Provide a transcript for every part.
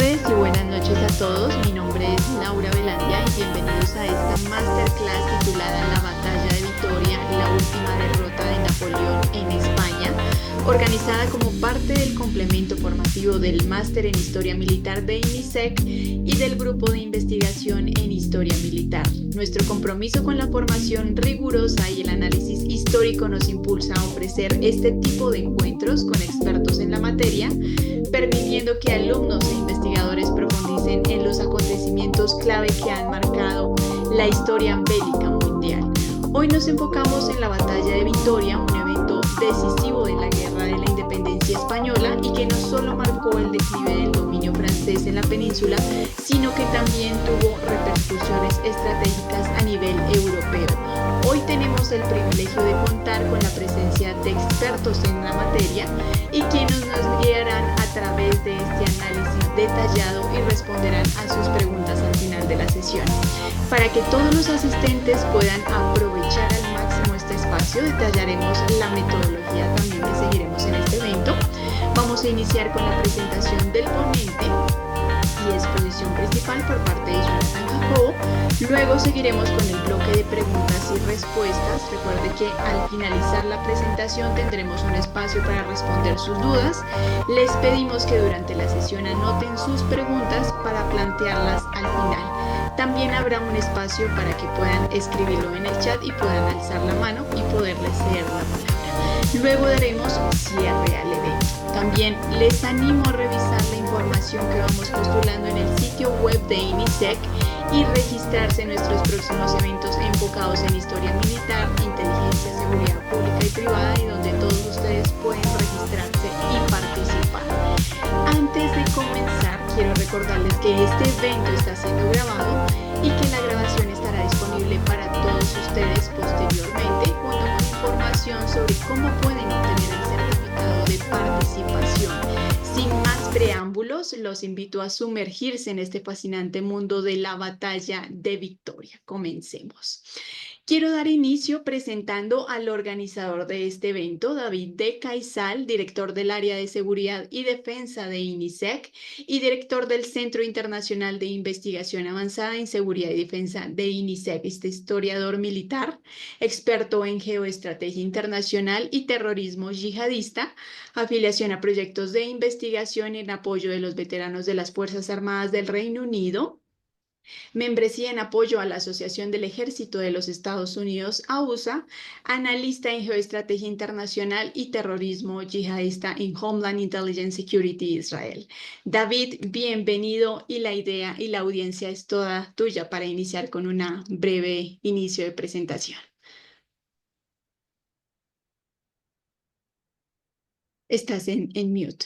tardes y buenas noches a todos. Mi nombre es Laura Velandia y bienvenidos a esta masterclass titulada La batalla de Vitoria, la última derrota de Napoleón en España, organizada como parte del complemento formativo del Máster en Historia Militar de INISEC y del Grupo de Investigación en Historia Militar. Nuestro compromiso con la formación rigurosa y el análisis histórico nos impulsa a ofrecer este tipo de encuentros con expertos en la materia, permitiendo que alumnos e investigadores profundicen en los acontecimientos clave que han marcado la historia bélica mundial. Hoy nos enfocamos en la Batalla de Vitoria, un evento decisivo de la Guerra de la Independencia Española y que no solo marcó el declive del dominio francés en la península, sino que también tuvo repercusiones estratégicas a nivel europeo. Hoy tenemos el privilegio de contar con la presencia de expertos en la materia y quienes nos guiarán a través de este análisis detallado y responderán a sus preguntas al final de la sesión. Para que todos los asistentes puedan aprovechar al máximo este espacio, detallaremos la metodología también que seguiremos en este evento. Vamos a iniciar con la presentación del ponente y exposición principal por parte de Jonathan Jacobo. Luego seguiremos con el bloque de preguntas y respuestas. Recuerde que al finalizar la presentación tendremos un espacio para responder sus dudas. Les pedimos que durante la sesión anoten sus preguntas para plantearlas al final. También habrá un espacio para que puedan escribirlo en el chat y puedan alzar la mano y poderles leer la palabra. Luego daremos cierre al evento. También les animo a revisar la información que vamos postulando en el sitio web de INISEC y registrarse en nuestros próximos eventos enfocados en historia militar, inteligencia, seguridad pública y privada, y donde todos ustedes pueden registrarse y participar. Antes de comenzar, quiero recordarles que este evento está siendo grabado y que la grabación estará disponible para todos ustedes posteriormente, junto con información sobre cómo pueden obtener el certificado de participación. Sin más preámbulos, los invito a sumergirse en este fascinante mundo de la batalla de Vitoria. Comencemos. Quiero dar inicio presentando al organizador de este evento, David de Caizal, director del área de seguridad y defensa de INISEC y director del Centro Internacional de Investigación Avanzada en Seguridad y Defensa de INISEC. Este historiador militar, experto en geoestrategia internacional y terrorismo yihadista, afiliación a proyectos de investigación en apoyo de los veteranos de las Fuerzas Armadas del Reino Unido, membresía en apoyo a la Asociación del Ejército de los Estados Unidos, AUSA, analista en geoestrategia internacional y terrorismo yihadista en Homeland Intelligence Security Israel. David, bienvenido, y la idea y la audiencia es toda tuya para iniciar con una breve inicio de presentación. Estás en mute.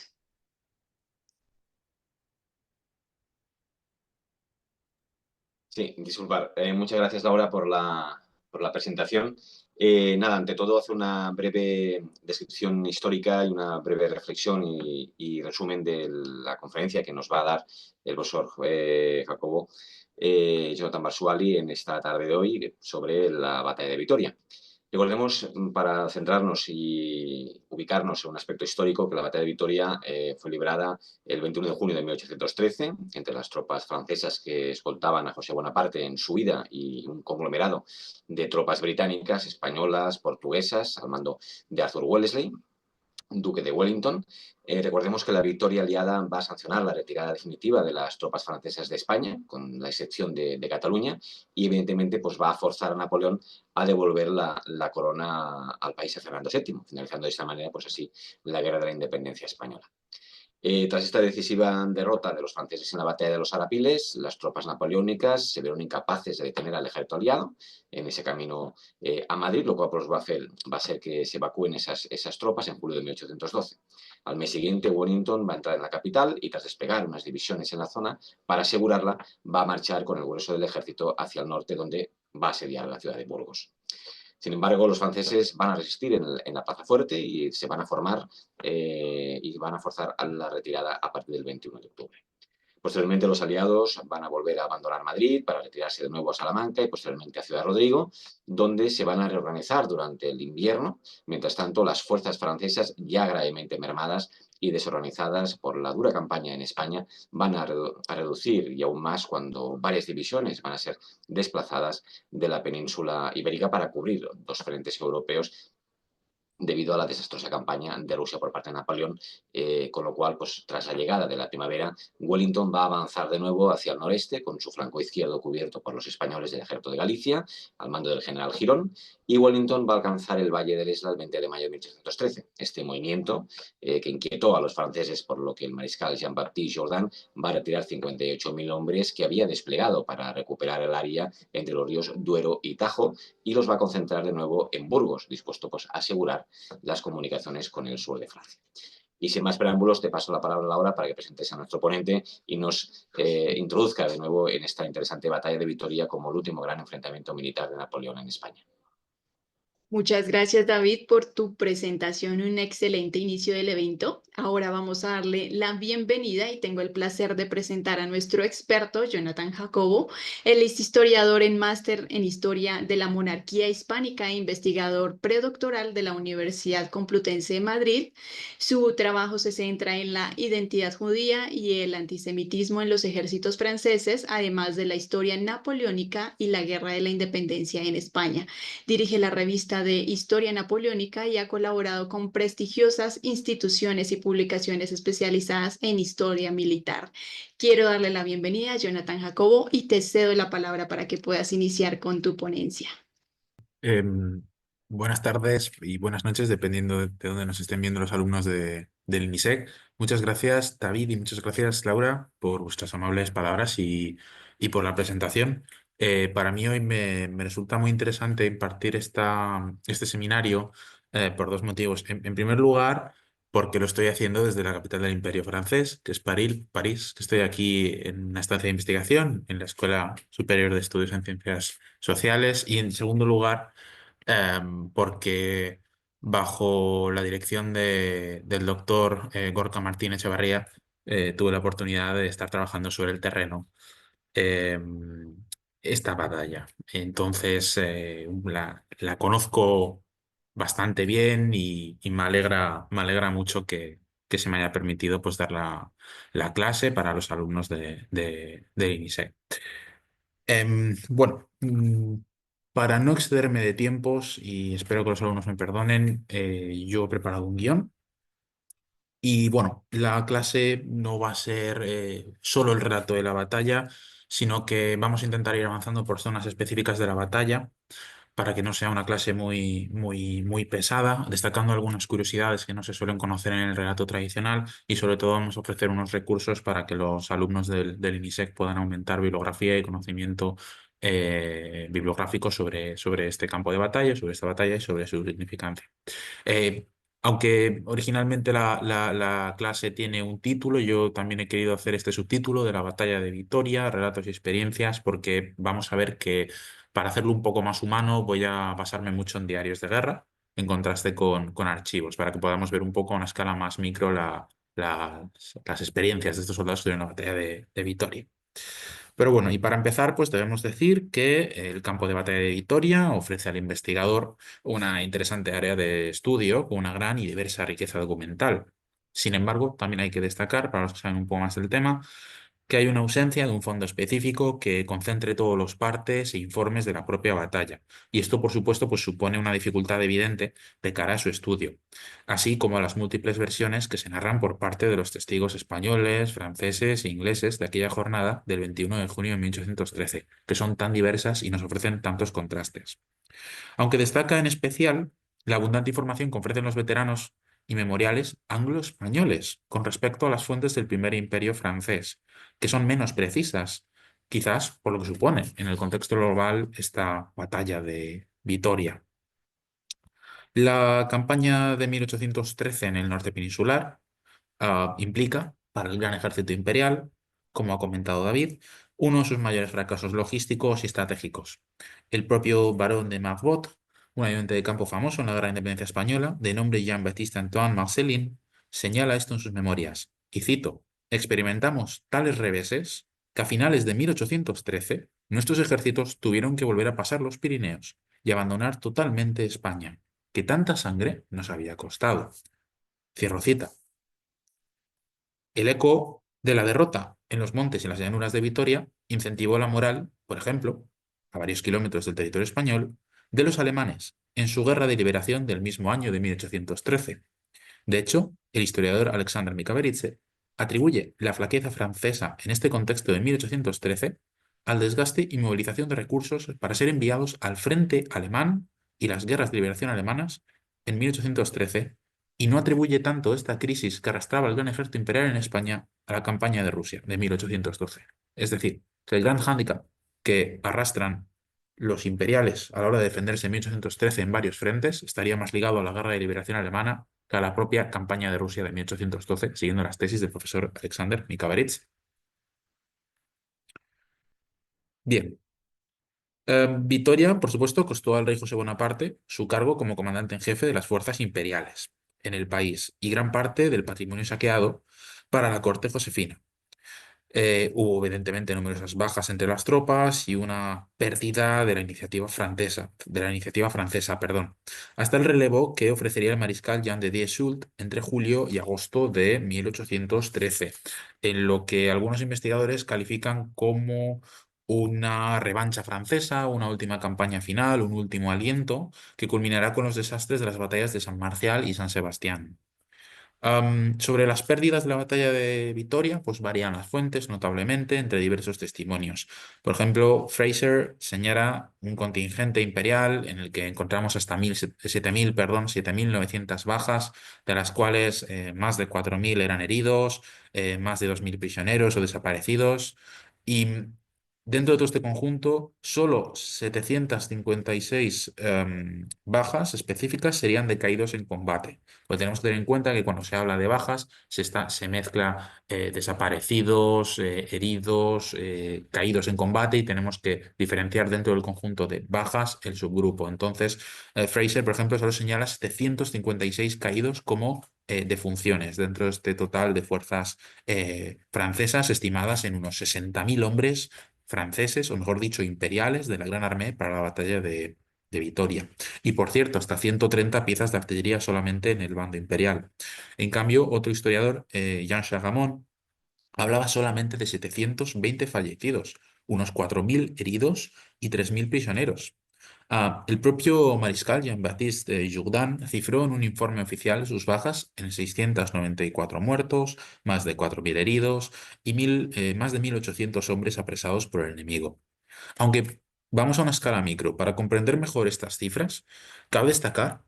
Sí, disculpar. Muchas gracias, Laura, por la presentación. Nada, ante todo, hacer una breve descripción histórica y una breve reflexión y resumen de la conferencia que nos va a dar el profesor Jacobo Jonathan Barsuali en esta tarde de hoy sobre la batalla de Vitoria. Recordemos, para centrarnos y ubicarnos en un aspecto histórico, que la batalla de Vitoria fue librada el 21 de junio de 1813 entre las tropas francesas que escoltaban a José Bonaparte en su huida y un conglomerado de tropas británicas, españolas, portuguesas, al mando de Arthur Wellesley, duque de Wellington. Recordemos que la victoria aliada va a sancionar la retirada definitiva de las tropas francesas de España, con la excepción de Cataluña, y evidentemente pues, va a forzar a Napoleón a devolver la corona al país a Fernando VII, finalizando de esta manera pues, así la Guerra de la Independencia Española. Tras esta decisiva derrota de los franceses en la batalla de los Arapiles, las tropas napoleónicas se vieron incapaces de detener al ejército aliado en ese camino a Madrid, lo cual pues, va a hacer que se evacúen esas tropas en julio de 1812. Al mes siguiente, Wellington va a entrar en la capital y, tras despegar unas divisiones en la zona, para asegurarla, va a marchar con el grueso del ejército hacia el norte, donde va a asediar la ciudad de Burgos. Sin embargo, los franceses van a resistir en la plaza fuerte y se van a formar y van a forzar a la retirada a partir del 21 de octubre. Posteriormente los aliados van a volver a abandonar Madrid para retirarse de nuevo a Salamanca y posteriormente a Ciudad Rodrigo, donde se van a reorganizar durante el invierno. Mientras tanto, las fuerzas francesas, ya gravemente mermadas y desorganizadas por la dura campaña en España, van a reducir y aún más cuando varias divisiones van a ser desplazadas de la península ibérica para cubrir dos frentes europeos debido a la desastrosa campaña de Rusia por parte de Napoleón, con lo cual, pues tras la llegada de la primavera, Wellington va a avanzar de nuevo hacia el noreste, con su flanco izquierdo cubierto por los españoles del ejército de Galicia, al mando del general Girón, y Wellington va a alcanzar el Valle del Esla el 20 de mayo de 1813. Este movimiento, que inquietó a los franceses, por lo que el mariscal Jean-Baptiste Jourdan va a retirar 58.000 hombres que había desplegado para recuperar el área entre los ríos Duero y Tajo, y los va a concentrar de nuevo en Burgos, dispuesto pues, a asegurar las comunicaciones con el sur de Francia. Y sin más preámbulos, te paso la palabra, Laura, para que presentes a nuestro ponente y nos introduzca de nuevo en esta interesante batalla de Vitoria como el último gran enfrentamiento militar de Napoleón en España. Muchas gracias, David, por tu presentación, un excelente inicio del evento. Ahora vamos a darle la bienvenida y tengo el placer de presentar a nuestro experto, Jonathan Jacobo. Él es historiador en máster en Historia de la Monarquía Hispánica e investigador predoctoral de la Universidad Complutense de Madrid. Su trabajo se centra en la identidad judía y el antisemitismo en los ejércitos franceses, además de la historia napoleónica y la Guerra de la Independencia en España. Dirige la revista de Historia Napoleónica y ha colaborado con prestigiosas instituciones y publicaciones especializadas en historia militar. Quiero darle la bienvenida a Jonathan Jacobo y te cedo la palabra para que puedas iniciar con tu ponencia. Em, Buenas tardes y buenas noches, dependiendo de dónde nos estén viendo los alumnos del INISEC. Muchas gracias, David, y muchas gracias, Laura, por vuestras amables palabras y por la presentación. Para mí hoy me resulta muy interesante impartir este seminario por dos motivos. En primer lugar, porque lo estoy haciendo desde la capital del Imperio francés, que es París, que estoy aquí en una estancia de investigación en la Escuela Superior de Estudios en Ciencias Sociales. Y en segundo lugar, porque bajo la dirección del doctor Gorka Martín Echevarría, tuve la oportunidad de estar trabajando sobre el terreno esta batalla. Entonces, la conozco bastante bien y me alegra mucho que se me haya permitido pues, dar la clase para los alumnos de INISEC. Bueno, para no excederme de tiempos, y espero que los alumnos me perdonen, yo he preparado un guión. Y bueno, la clase no va a ser solo el relato de la batalla, sino que vamos a intentar ir avanzando por zonas específicas de la batalla para que no sea una clase muy pesada, destacando algunas curiosidades que no se suelen conocer en el relato tradicional, y sobre todo vamos a ofrecer unos recursos para que los alumnos del INISEC puedan aumentar bibliografía y conocimiento bibliográfico sobre este campo de batalla, sobre esta batalla y sobre su significancia. Eh, Aunque originalmente la clase tiene un título, yo también he querido hacer este subtítulo de la batalla de Vitoria, relatos y experiencias, porque vamos a ver que para hacerlo un poco más humano voy a basarme mucho en diarios de guerra, en contraste con archivos, para que podamos ver un poco a una escala más micro las experiencias de estos soldados en la batalla de Vitoria. Pero bueno, y para empezar, pues debemos decir que el campo de batalla de Vitoria ofrece al investigador una interesante área de estudio con una gran y diversa riqueza documental. Sin embargo, también hay que destacar, para los que saben un poco más del tema, que hay una ausencia de un fondo específico que concentre todos los partes e informes de la propia batalla. Y esto, por supuesto, pues supone una dificultad evidente de cara a su estudio, así como a las múltiples versiones que se narran por parte de los testigos españoles, franceses e ingleses de aquella jornada del 21 de junio de 1813, que son tan diversas y nos ofrecen tantos contrastes. Aunque destaca en especial la abundante información que ofrecen los veteranos y memoriales anglo-españoles con respecto a las fuentes del primer imperio francés, que son menos precisas, quizás por lo que supone en el contexto global esta batalla de Vitoria. La campaña de 1813 en el norte peninsular implica, para el gran ejército imperial, como ha comentado David, uno de sus mayores fracasos logísticos y estratégicos. El propio barón de Marbotte, un ayudante de campo famoso en la Guerra de Independencia Española, de nombre Jean-Baptiste Antoine Marcelin, señala esto en sus memorias, y cito: experimentamos tales reveses que a finales de 1813 nuestros ejércitos tuvieron que volver a pasar los Pirineos y abandonar totalmente España, que tanta sangre nos había costado. Cierro cita. El eco de la derrota en los montes y las llanuras de Vitoria incentivó la moral, por ejemplo, a varios kilómetros del territorio español, de los alemanes en su guerra de liberación del mismo año de 1813. De hecho, el historiador Alexander Mikaberidze atribuye la flaqueza francesa en este contexto de 1813 al desgaste y movilización de recursos para ser enviados al frente alemán y las guerras de liberación alemanas en 1813, y no atribuye tanto esta crisis que arrastraba el gran ejército imperial en España a la campaña de Rusia de 1812. Es decir, que el gran hándicap que arrastran los imperiales a la hora de defenderse en 1813 en varios frentes estaría más ligado a la guerra de liberación alemana que a la propia campaña de Rusia de 1812, siguiendo las tesis del profesor Alexander Mikaberidze. Bien. Vitoria, por supuesto, costó al rey José Bonaparte su cargo como comandante en jefe de las fuerzas imperiales en el país y gran parte del patrimonio saqueado para la corte josefina. Hubo evidentemente numerosas bajas entre las tropas y una pérdida de la iniciativa francesa, perdón, hasta el relevo que ofrecería el mariscal Jean de Diez-Soult entre julio y agosto de 1813, en lo que algunos investigadores califican como una revancha francesa, una última campaña final, un último aliento, que culminará con los desastres de las batallas de San Marcial y San Sebastián. Sobre las pérdidas de la batalla de Vitoria, pues varían las fuentes notablemente entre diversos testimonios. Por ejemplo, Fraser señala un contingente imperial en el que encontramos hasta 7.900 bajas, de las cuales más de 4.000 eran heridos, más de 2.000 prisioneros o desaparecidos. Y dentro de todo este conjunto, solo 756 bajas específicas serían de caídos en combate. Pues tenemos que tener en cuenta que cuando se habla de bajas se mezcla desaparecidos, heridos, caídos en combate, y tenemos que diferenciar dentro del conjunto de bajas el subgrupo. Entonces, Fraser, por ejemplo, solo señala 756 caídos como defunciones dentro de este total de fuerzas francesas estimadas en unos 60.000 hombres franceses, o mejor dicho, imperiales de la Gran Armée para la batalla de Vitoria. Y por cierto, hasta 130 piezas de artillería solamente en el bando imperial. En cambio, otro historiador, Jean Chagamon, hablaba solamente de 720 fallecidos, unos 4.000 heridos y 3.000 prisioneros. El propio mariscal Jean-Baptiste Jourdan cifró en un informe oficial sus bajas en 694 muertos, más de 4.000 heridos y más de 1.800 hombres apresados por el enemigo. Aunque vamos a una escala micro, para comprender mejor estas cifras, cabe destacar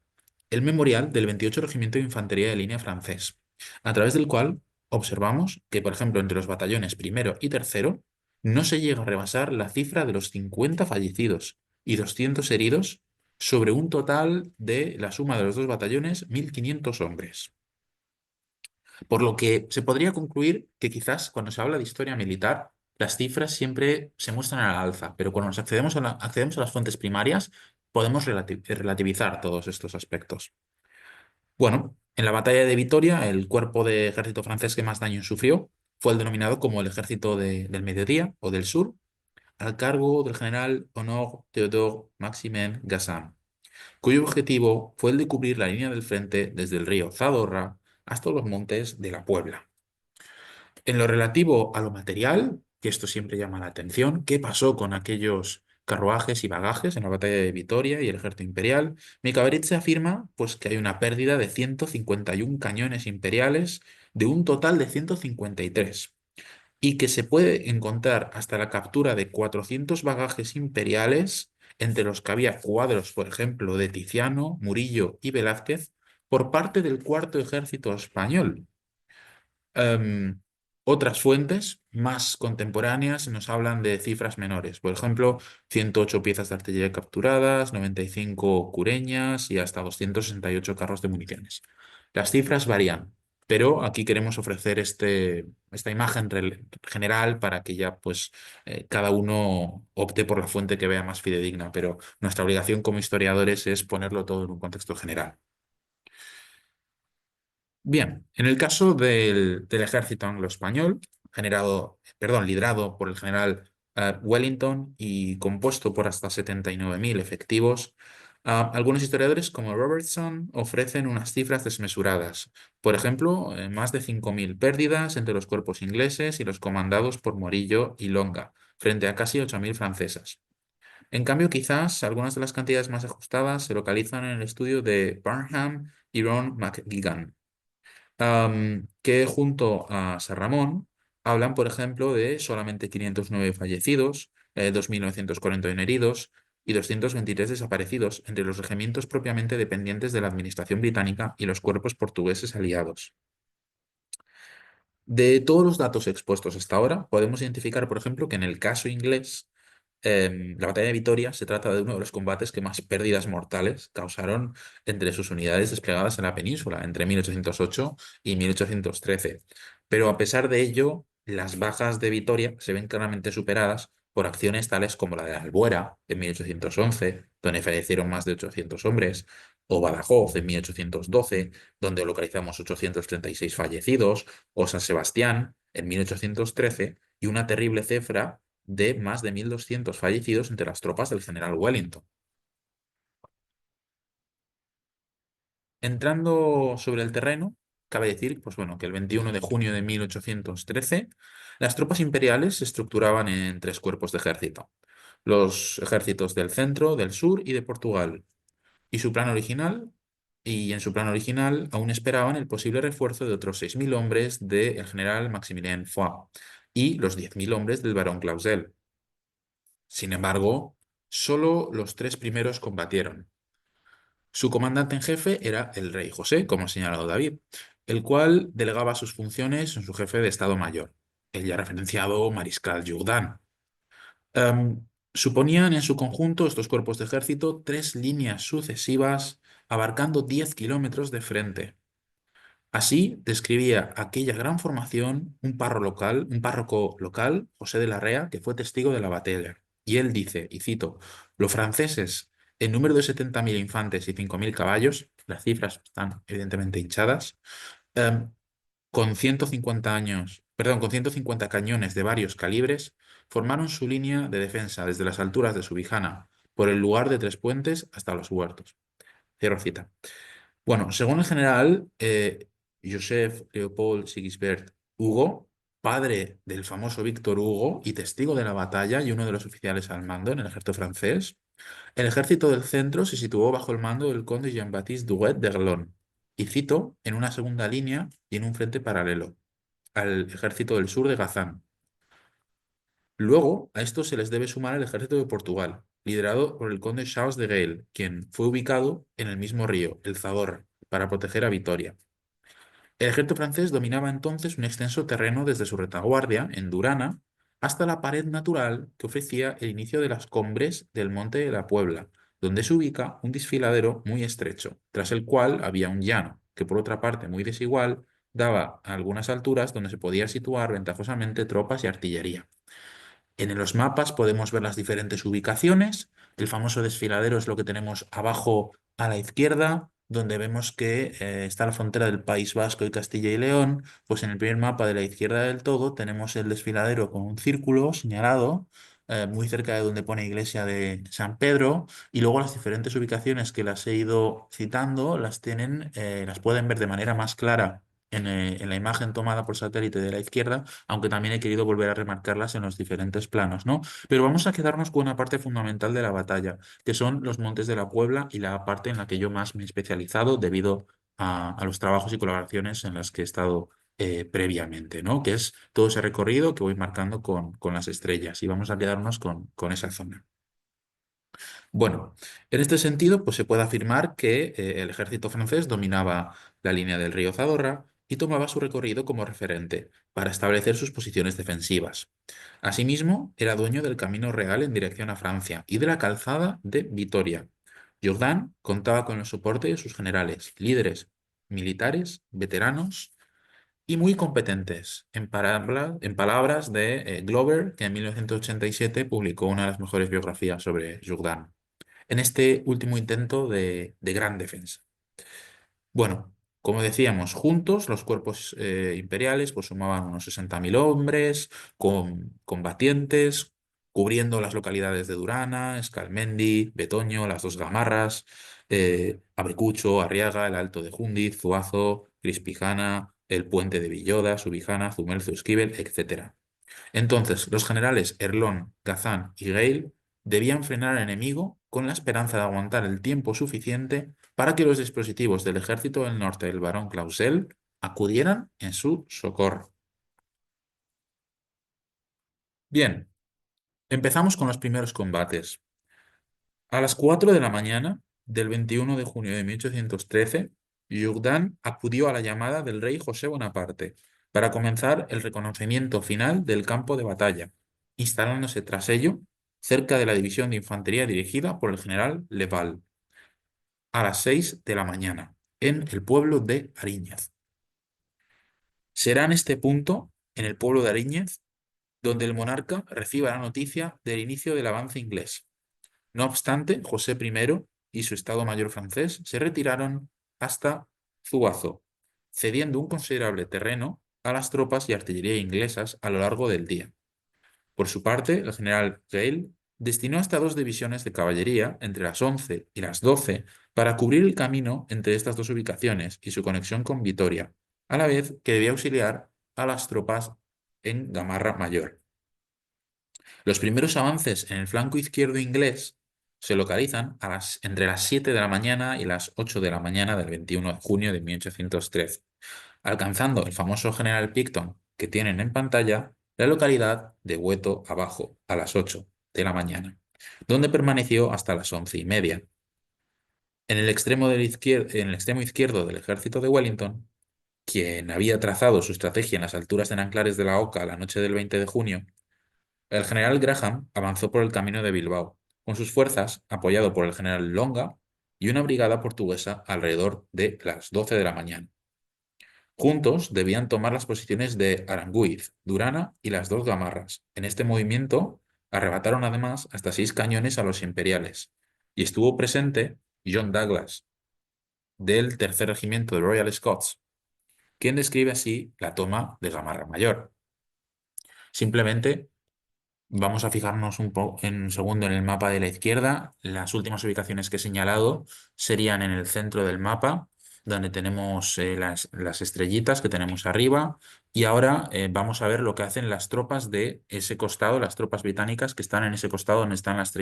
el memorial del 28 Regimiento de Infantería de Línea francés, a través del cual observamos que, por ejemplo, entre los batallones primero y tercero, no se llega a rebasar la cifra de los 50 fallecidos y 200 heridos sobre un total de la suma de los dos batallones, 1.500 hombres. Por lo que se podría concluir que quizás cuando se habla de historia militar, las cifras siempre se muestran a la alza, pero cuando accedemos a las fuentes primarias, podemos relativizar todos estos aspectos. Bueno, en la batalla de Vitoria, el cuerpo de ejército francés que más daño sufrió fue el denominado como el ejército del Mediodía o del Sur, al cargo del general Honor Théodore Maximin Gassin, cuyo objetivo fue el de cubrir la línea del frente desde el río Zadorra hasta los montes de la Puebla. En lo relativo a lo material, que esto siempre llama la atención, ¿qué pasó con aquellos carruajes y bagajes en la batalla de Vitoria y el ejército imperial? Mikaberidze afirma pues, que hay una pérdida de 151 cañones imperiales de un total de 153, y que se puede encontrar hasta la captura de 400 bagajes imperiales, entre los que había cuadros, por ejemplo, de Tiziano, Murillo y Velázquez, por parte del Cuarto Ejército Español. Em, Otras fuentes más contemporáneas nos hablan de cifras menores. Por ejemplo, 108 piezas de artillería capturadas, 95 cureñas y hasta 268 carros de municiones. Las cifras varían, pero aquí queremos ofrecer esta imagen general para que ya pues, cada uno opte por la fuente que vea más fidedigna, pero nuestra obligación como historiadores es ponerlo todo en un contexto general. Bien, en el caso del ejército anglo-español, liderado por el general Wellington y compuesto por hasta 79.000 efectivos, algunos historiadores como Robertson ofrecen unas cifras desmesuradas. Por ejemplo, más de 5.000 pérdidas entre los cuerpos ingleses y los comandados por Morillo y Longa, frente a casi 8.000 francesas. En cambio, quizás algunas de las cantidades más ajustadas se localizan en el estudio de Burnham y Ron McGuigan, que junto a San Ramón hablan, por ejemplo, de solamente 509 fallecidos, 2.941 heridos y 223 desaparecidos entre los regimientos propiamente dependientes de la administración británica y los cuerpos portugueses aliados. De todos los datos expuestos hasta ahora, podemos identificar, por ejemplo, que en el caso inglés, la batalla de Vitoria se trata de uno de los combates que más pérdidas mortales causaron entre sus unidades desplegadas en la península entre 1808 y 1813. Pero a pesar de ello, las bajas de Vitoria se ven claramente superadas por acciones tales como la de Albuera en 1811, donde fallecieron más de 800 hombres, o Badajoz en 1812, donde localizamos 836 fallecidos, o San Sebastián en 1813, y una terrible cifra de más de 1.200 fallecidos entre las tropas del general Wellington. Entrando sobre el terreno, cabe decir pues bueno, que el 21 de junio de 1813 las tropas imperiales se estructuraban en tres cuerpos de ejército: los ejércitos del centro, del sur y de Portugal. Y su plan original, y en su plan original aún esperaban el posible refuerzo de otros 6.000 hombres del general Maximilien Foix y los 10.000 hombres del barón Clausel. Sin embargo, solo los tres primeros combatieron. Su comandante en jefe era el rey José, como ha señalado David, el cual delegaba sus funciones en su jefe de Estado Mayor, el ya referenciado mariscal Jourdan. Suponían en su conjunto estos cuerpos de ejército tres líneas sucesivas abarcando 10 kilómetros de frente. Así describía aquella gran formación un párroco local, José de Larrea, que fue testigo de la batalla. Y él dice, y cito: los franceses, en número de 70.000 infantes y 5.000 caballos, las cifras están evidentemente hinchadas, em, con 150 cañones de varios calibres, formaron su línea de defensa desde las alturas de Subijana, por el lugar de Tres Puentes hasta los huertos. Cierro cita. Bueno, según el general Joseph Leopold Sigisbert Hugo, padre del famoso Víctor Hugo y testigo de la batalla y uno de los oficiales al mando en el ejército francés, el ejército del centro se situó bajo el mando del conde Jean-Baptiste Drouet d'Erlon, y cito, en una segunda línea y en un frente paralelo al ejército del sur de Gazán. Luego, a esto se les debe sumar el ejército de Portugal, liderado por el conde Charles de Gaulle, quien fue ubicado en el mismo río, el Zadorra, para proteger a Vitoria. El ejército francés dominaba entonces un extenso terreno desde su retaguardia, en Durana, hasta la pared natural que ofrecía el inicio de las cumbres del Monte de la Puebla, donde se ubica un desfiladero muy estrecho, tras el cual había un llano, que por otra parte muy desigual, daba a algunas alturas donde se podía situar ventajosamente tropas y artillería. En los mapas podemos ver las diferentes ubicaciones. El famoso desfiladero es lo que tenemos abajo a la izquierda, donde vemos que está la frontera del País Vasco y Castilla y León. Pues en el primer mapa de la izquierda del todo tenemos el desfiladero con un círculo señalado, muy cerca de donde pone Iglesia de San Pedro, y luego las diferentes ubicaciones que las he ido citando las pueden ver de manera más clara en la imagen tomada por satélite de la izquierda, aunque también he querido volver a remarcarlas en los diferentes planos, ¿no? Pero vamos a quedarnos con una parte fundamental de la batalla, que son los Montes de la Puebla y la parte en la que yo más me he especializado debido a los trabajos y colaboraciones en las que he estado previamente, ¿no? Que es todo ese recorrido que voy marcando con las estrellas, y vamos a quedarnos con esa zona. Bueno, en este sentido, pues se puede afirmar que el ejército francés dominaba la línea del río Zadorra y tomaba su recorrido como referente para establecer sus posiciones defensivas. Asimismo, era dueño del camino real en dirección a Francia y de la calzada de Vitoria. Jourdan contaba con el soporte de sus generales, líderes militares, veteranos y muy competentes, en palabras de Glover, que en 1987 publicó una de las mejores biografías sobre Jourdan en este último intento de gran defensa. Bueno, Como decíamos, juntos los cuerpos imperiales pues sumaban unos 60.000 hombres, con combatientes, cubriendo las localidades de Durana, Escalmendi, Betoño, las dos Gamarras, Abecucho, Arriaga, el Alto de Jundiz, Zuazo, Crispijana, el Puente de Villoda, Subijana, Zumelzo, Esquivel, etc. Entonces, los generales Erlón, Gazán y Gale debían frenar al enemigo con la esperanza de aguantar el tiempo suficiente para que los dispositivos del ejército del norte del barón Clausel acudieran en su socorro. Bien, empezamos con los primeros combates. A las 4 de la mañana del 21 de junio de 1813, Jourdan acudió a la llamada del rey José Bonaparte para comenzar el reconocimiento final del campo de batalla, instalándose tras ello cerca de la división de infantería dirigida por el general Leval, a las 6 de la mañana, en el pueblo de Ariñez. Será en este punto, en el pueblo de Ariñez, donde el monarca reciba la noticia del inicio del avance inglés. No obstante, José I y su Estado Mayor francés se retiraron hasta Zuazo, cediendo un considerable terreno a las tropas y artillería inglesas a lo largo del día. Por su parte, el general Gale destinó hasta 2 divisiones de caballería entre las 11 y las 12 para cubrir el camino entre estas dos ubicaciones y su conexión con Vitoria, a la vez que debía auxiliar a las tropas en Gamarra Mayor. Los primeros avances en el flanco izquierdo inglés se localizan entre las 7 de la mañana y las 8 de la mañana del 21 de junio de 1813, alcanzando el famoso General Picton que tienen en pantalla la localidad de Hueto Abajo a las 8 de la mañana, donde permaneció hasta las 11:30. En el extremo izquierdo del ejército de Wellington, quien había trazado su estrategia en las alturas de Nanclares de la Oca la noche del 20 de junio, el general Graham avanzó por el camino de Bilbao, con sus fuerzas apoyado por el general Longa y una brigada portuguesa alrededor de las 12 de la mañana. Juntos debían tomar las posiciones de Aranguiz, Durana y las dos Gamarras. En este movimiento arrebataron además hasta 6 cañones a los imperiales, y estuvo presente John Douglas, del tercer regimiento de Royal Scots, quien describe así la toma de Gamarra Mayor. Simplemente vamos a fijarnos en un segundo en el mapa de la izquierda. Las últimas ubicaciones que he señalado serían en el centro del mapa, donde tenemos las estrellitas que tenemos arriba. Y ahora vamos a ver lo que hacen las tropas de ese costado, las tropas británicas que están en ese costado donde están las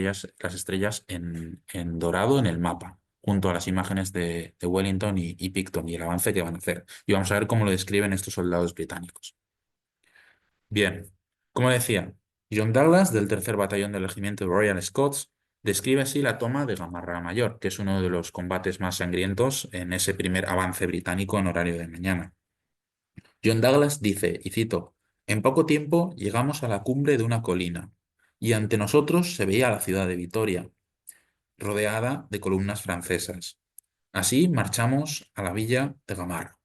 estrellas en dorado en el mapa, junto a las imágenes de Wellington y Picton y el avance que van a hacer. Y vamos a ver cómo lo describen estos soldados británicos. Bien, como decía, John Douglas, del tercer batallón del regimiento Royal Scots, describe así la toma de Gamarra Mayor, que es uno de los combates más sangrientos en ese primer avance británico en horario de mañana. John Douglas dice, y cito, «En poco tiempo llegamos a la cumbre de una colina, y ante nosotros se veía la ciudad de Vitoria, rodeada de columnas francesas. Así marchamos a la villa de Gamarra.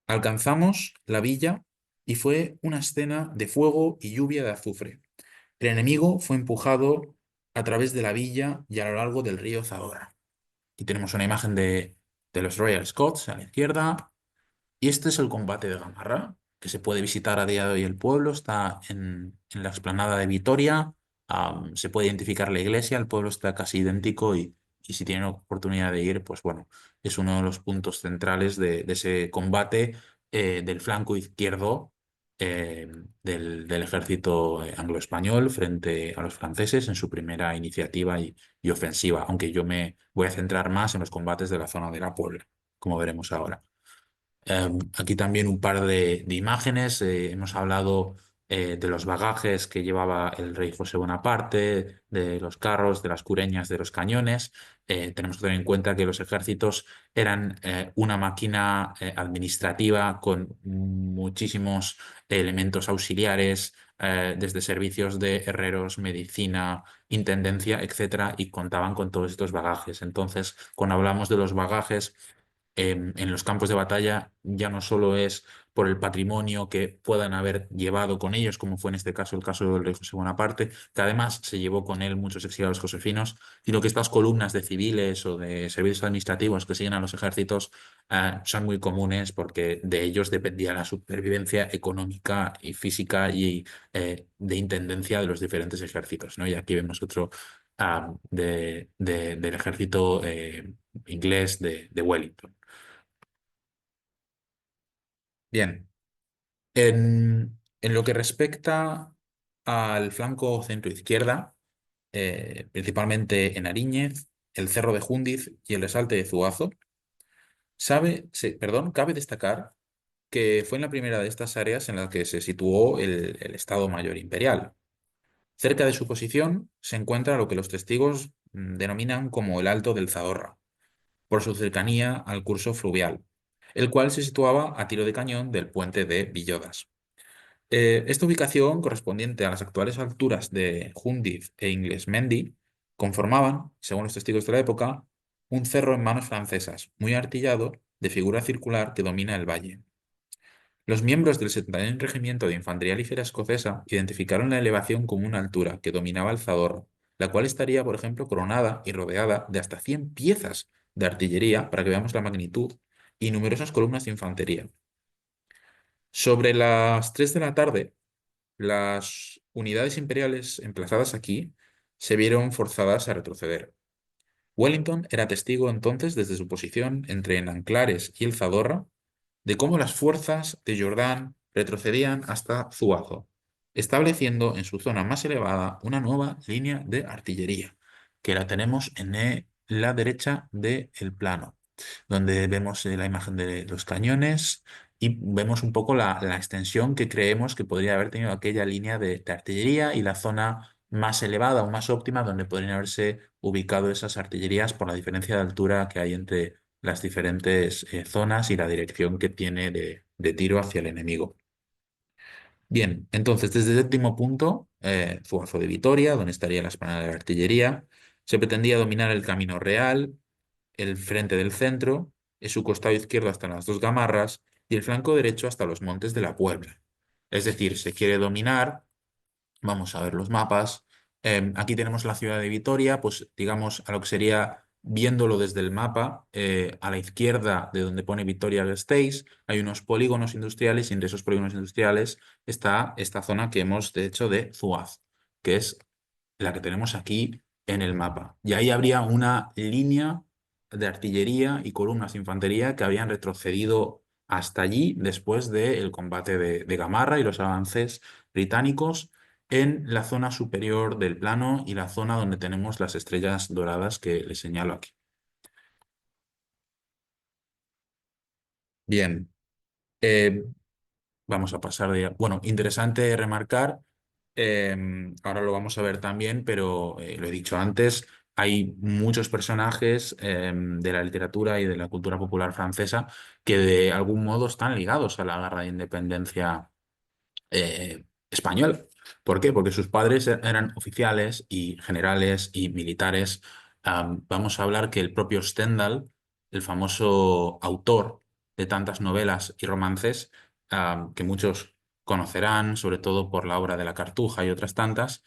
Alcanzamos la villa y fue una escena de fuego y lluvia de azufre. El enemigo fue empujado a través de la villa y a lo largo del río Zadora». Aquí tenemos una imagen de los Royal Scots a la izquierda. Y este es el combate de Gamarra, que se puede visitar a día de hoy el pueblo. Está en la explanada de Vitoria. Se puede identificar la iglesia. El pueblo está casi idéntico y si tienen oportunidad de ir, pues bueno, es uno de los puntos centrales de ese combate del flanco izquierdo eh, del ejército anglo-español frente a los franceses en su primera iniciativa y ofensiva, aunque yo me voy a centrar más en los combates de la zona de la Puebla, como veremos ahora. Aquí también un par de imágenes. Hemos hablado de los bagajes que llevaba el rey José Bonaparte, de los carros, de las cureñas, de los cañones. Tenemos que tener en cuenta que los ejércitos eran una máquina administrativa con muchísimos elementos auxiliares, desde servicios de herreros, medicina, intendencia, etcétera, y contaban con todos estos bagajes. Entonces, cuando hablamos de los bagajes, en los campos de batalla ya no solo es por el patrimonio que puedan haber llevado con ellos, como fue en este caso el caso del rey José Bonaparte, que además se llevó con él muchos exiliados josefinos, sino que estas columnas de civiles o de servicios administrativos que siguen a los ejércitos son muy comunes porque de ellos dependía la supervivencia económica y física y de intendencia de los diferentes ejércitos, ¿no? Y aquí vemos otro del ejército inglés de Wellington. Bien, en lo que respecta al flanco centro-izquierda, principalmente en Ariñez, el Cerro de Júndiz y el Resalte de Zuazo, cabe destacar que fue en la primera de estas áreas en la que se situó el Estado Mayor Imperial. Cerca de su posición se encuentra lo que los testigos denominan como el Alto del Zadorra, por su cercanía al curso fluvial, el cual se situaba a tiro de cañón del puente de Villodas. Esta ubicación, correspondiente a las actuales alturas de Júndiz e Inglesmendi, conformaban, según los testigos de la época, un cerro en manos francesas, muy artillado, de figura circular que domina el valle. Los miembros del 71 Regimiento de Infantería Ligera Escocesa identificaron la elevación como una altura que dominaba el Zadorra, la cual estaría, por ejemplo, coronada y rodeada de hasta 100 piezas de artillería, para que veamos la magnitud, y numerosas columnas de infantería. Sobre las 3 de la tarde, las unidades imperiales emplazadas aquí se vieron forzadas a retroceder. Wellington era testigo entonces desde su posición entre Nanclares y el Zadorra de cómo las fuerzas de Jourdan retrocedían hasta Zuazo, estableciendo en su zona más elevada una nueva línea de artillería, que la tenemos en la derecha del plano, donde vemos la imagen de los cañones y vemos un poco la extensión que creemos que podría haber tenido aquella línea de artillería y la zona más elevada o más óptima donde podrían haberse ubicado esas artillerías por la diferencia de altura que hay entre las diferentes zonas y la dirección que tiene de tiro hacia el enemigo. Bien, entonces desde el séptimo punto, Zuazo de Vitoria, donde estaría la esplanada de la artillería, se pretendía dominar el Camino Real, el frente del centro, su costado izquierdo hasta las dos Gamarras y el flanco derecho hasta los Montes de la Puebla. Es decir, se quiere dominar. Vamos a ver los mapas. Aquí tenemos la ciudad de Vitoria, pues digamos a lo que sería viéndolo desde el mapa, a la izquierda de donde pone Vitoria-Gasteiz, hay unos polígonos industriales y entre esos polígonos industriales está esta zona que hemos de hecho de Zuaz, que es la que tenemos aquí en el mapa. Y ahí habría una línea de artillería y columnas de infantería que habían retrocedido hasta allí después del combate de Gamarra y los avances británicos en la zona superior del plano y la zona donde tenemos las estrellas doradas que les señalo aquí. Bien, eh, vamos a pasar de... Bueno, interesante remarcar, ahora lo vamos a ver también, pero lo he dicho antes, hay muchos personajes de la literatura y de la cultura popular francesa que de algún modo están ligados a la guerra de independencia español. ¿Por qué? Porque sus padres eran oficiales y generales y militares. Vamos a hablar que el propio Stendhal, el famoso autor de tantas novelas y romances, que muchos conocerán, sobre todo por la obra de La Cartuja y otras tantas,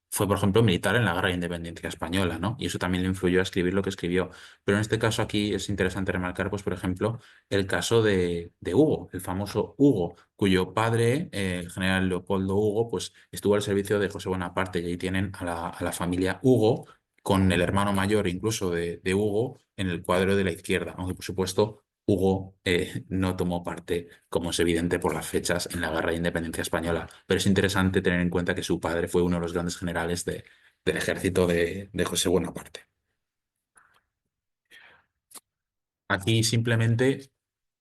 fue, por ejemplo, militar en la Guerra de Independencia Española, ¿no? Y eso también le influyó a escribir lo que escribió. Pero en este caso aquí es interesante remarcar, pues, por ejemplo, el caso de Hugo, el famoso Hugo, cuyo padre, el general Leopoldo Hugo, pues estuvo al servicio de José Bonaparte y ahí tienen a la familia Hugo, con el hermano mayor incluso de Hugo en el cuadro de la izquierda, aunque por supuesto Hugo no tomó parte, como es evidente por las fechas, en la Guerra de Independencia Española, pero es interesante tener en cuenta que su padre fue uno de los grandes generales del ejército de José Bonaparte. Aquí simplemente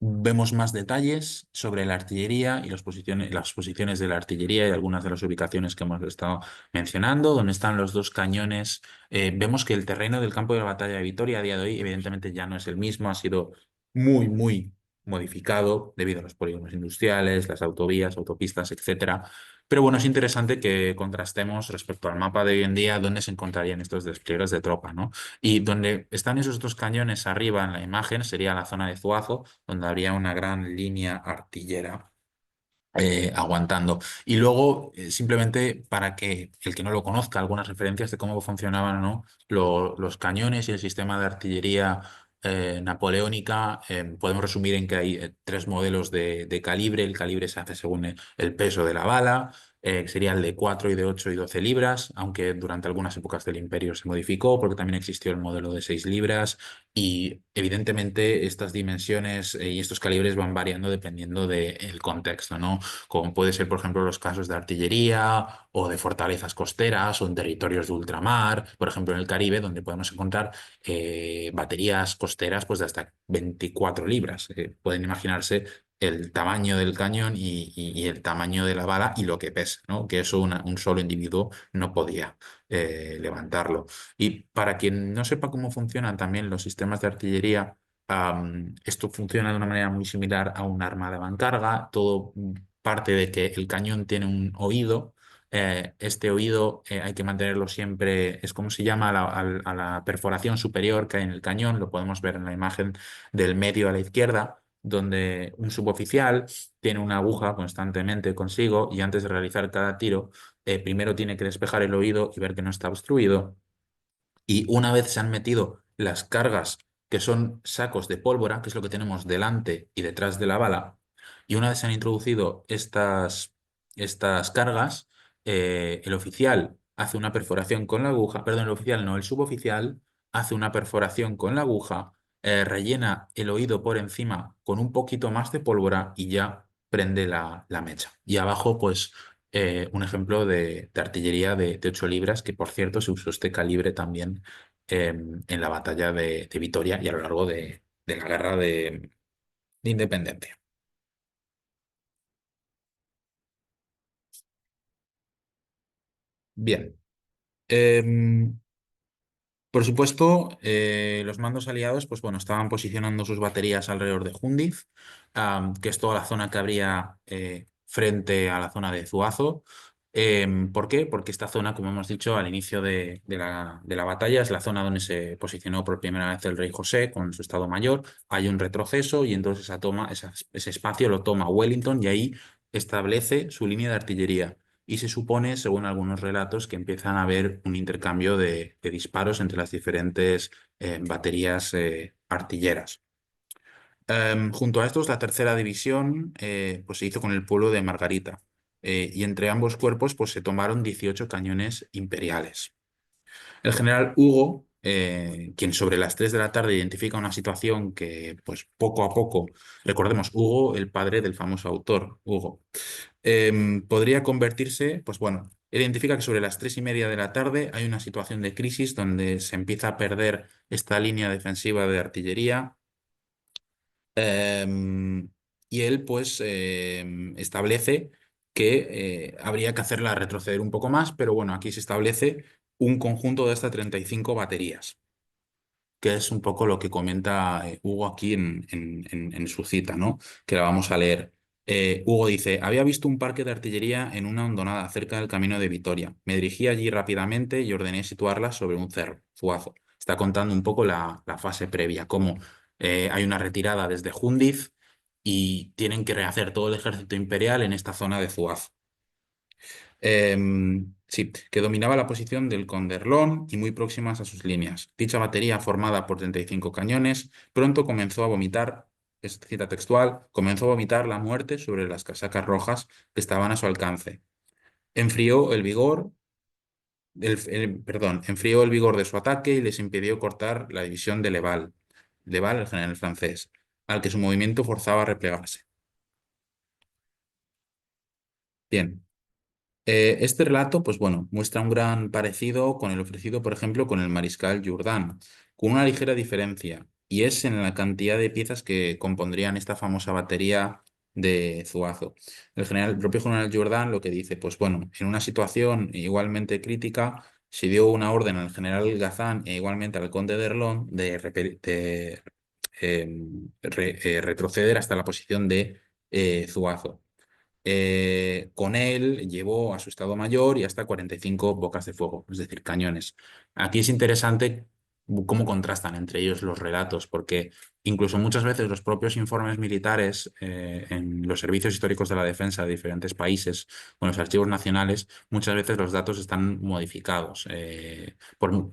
vemos más detalles sobre la artillería y las posiciones de la artillería y algunas de las ubicaciones que hemos estado mencionando, donde están los dos cañones. Vemos que el terreno del campo de la batalla de Vitoria a día de hoy evidentemente ya no es el mismo, ha sido muy, muy modificado debido a los polígonos industriales, las autovías, autopistas, etcétera. Pero bueno, es interesante que contrastemos respecto al mapa de hoy en día dónde se encontrarían estos despliegues de tropa, ¿no? Y donde están esos dos cañones arriba en la imagen sería la zona de Zuazo, donde habría una gran línea artillera aguantando. Y luego, simplemente para que el que no lo conozca, algunas referencias de cómo funcionaban, ¿no? Los cañones y el sistema de artillería napoleónica, podemos resumir en que hay tres modelos de calibre. El calibre se hace según el peso de la bala. Sería el de 4 y de 8 y 12 libras, aunque durante algunas épocas del Imperio se modificó porque también existió el modelo de 6 libras y evidentemente estas dimensiones y estos calibres van variando dependiendo del contexto, ¿no? Como puede ser, por ejemplo, los casos de artillería o de fortalezas costeras o en territorios de ultramar, por ejemplo, en el Caribe, donde podemos encontrar baterías costeras pues, de hasta 24 libras. Pueden imaginarse el tamaño del cañón y el tamaño de la bala y lo que pesa, ¿no? Que eso un solo individuo no podía levantarlo. Y para quien no sepa cómo funcionan también los sistemas de artillería, esto funciona de una manera muy similar a un arma de avancarga. Todo parte de que el cañón tiene un oído. Este oído hay que mantenerlo siempre, es como se llama a la perforación superior que hay en el cañón, lo podemos ver en la imagen del medio a la izquierda, donde un suboficial tiene una aguja constantemente consigo y antes de realizar cada tiro, primero tiene que despejar el oído y ver que no está obstruido. Y una vez se han metido las cargas, que son sacos de pólvora, que es lo que tenemos delante y detrás de la bala, y una vez se han introducido estas cargas, el oficial hace una perforación con la aguja, perdón, el oficial no, el suboficial hace una perforación con la aguja, rellena el oído por encima con un poquito más de pólvora y ya prende la mecha. Y abajo, pues un ejemplo de artillería de 8 libras, que por cierto se usó este calibre también en la batalla de Vitoria y a lo largo de la guerra de independencia. Bien. Em, Por supuesto, los mandos aliados, pues bueno, estaban posicionando sus baterías alrededor de Jundiz, que es toda la zona que habría frente a la zona de Zuazo. ¿Por qué? Porque esta zona, como hemos dicho al inicio de la batalla, es la zona donde se posicionó por primera vez el rey José con su Estado Mayor. Hay un retroceso y entonces ese espacio lo toma Wellington y ahí establece su línea de artillería y se supone, según algunos relatos, que empiezan a haber un intercambio de disparos entre las diferentes baterías artilleras. Junto a estos, la tercera división pues se hizo con el pueblo de Margarita y entre ambos cuerpos pues, se tomaron 18 cañones imperiales. El general Hugo, quien sobre las 3 de la tarde identifica una situación que pues, poco a poco, recordemos, Hugo, el padre del famoso autor, Hugo, podría convertirse, pues bueno, él identifica que sobre las 3:30 de la tarde hay una situación de crisis donde se empieza a perder esta línea defensiva de artillería em, y él pues establece que habría que hacerla retroceder un poco más, pero bueno, aquí se establece un conjunto de hasta 35 baterías que es un poco lo que comenta Hugo aquí en su cita, ¿no? Que la vamos a leer. Hugo dice, había visto un parque de artillería en una hondonada cerca del camino de Vitoria. Me dirigí allí rápidamente y ordené situarla sobre un cerro, Zuazo. Está contando un poco la fase previa, cómo hay una retirada desde Jundiz y tienen que rehacer todo el ejército imperial en esta zona de Zuazo. Sí, que dominaba la posición del Conderlón y muy próximas a sus líneas. Dicha batería, formada por 35 cañones, pronto comenzó a vomitar, es cita textual, comenzó a vomitar la muerte sobre las casacas rojas que estaban a su alcance. Enfrió el vigor, enfrió el vigor de su ataque y les impidió cortar la división de Leval, el general francés, al que su movimiento forzaba a replegarse. Bien. Este relato, pues bueno, muestra un gran parecido con el ofrecido, por ejemplo, con el mariscal Jourdan, con una ligera diferencia, y es en la cantidad de piezas que compondrían esta famosa batería de Zuazo. El propio general Jourdan lo que dice, pues bueno, en una situación igualmente crítica, se dio una orden al general Gazan e igualmente al conde de Erlon de retroceder hasta la posición de Zuazo. Con él llevó a su Estado Mayor y hasta 45 bocas de fuego, es decir, cañones. Aquí es interesante cómo contrastan entre ellos los relatos, porque incluso muchas veces los propios informes militares en los servicios históricos de la defensa de diferentes países o en los archivos nacionales, muchas veces los datos están modificados,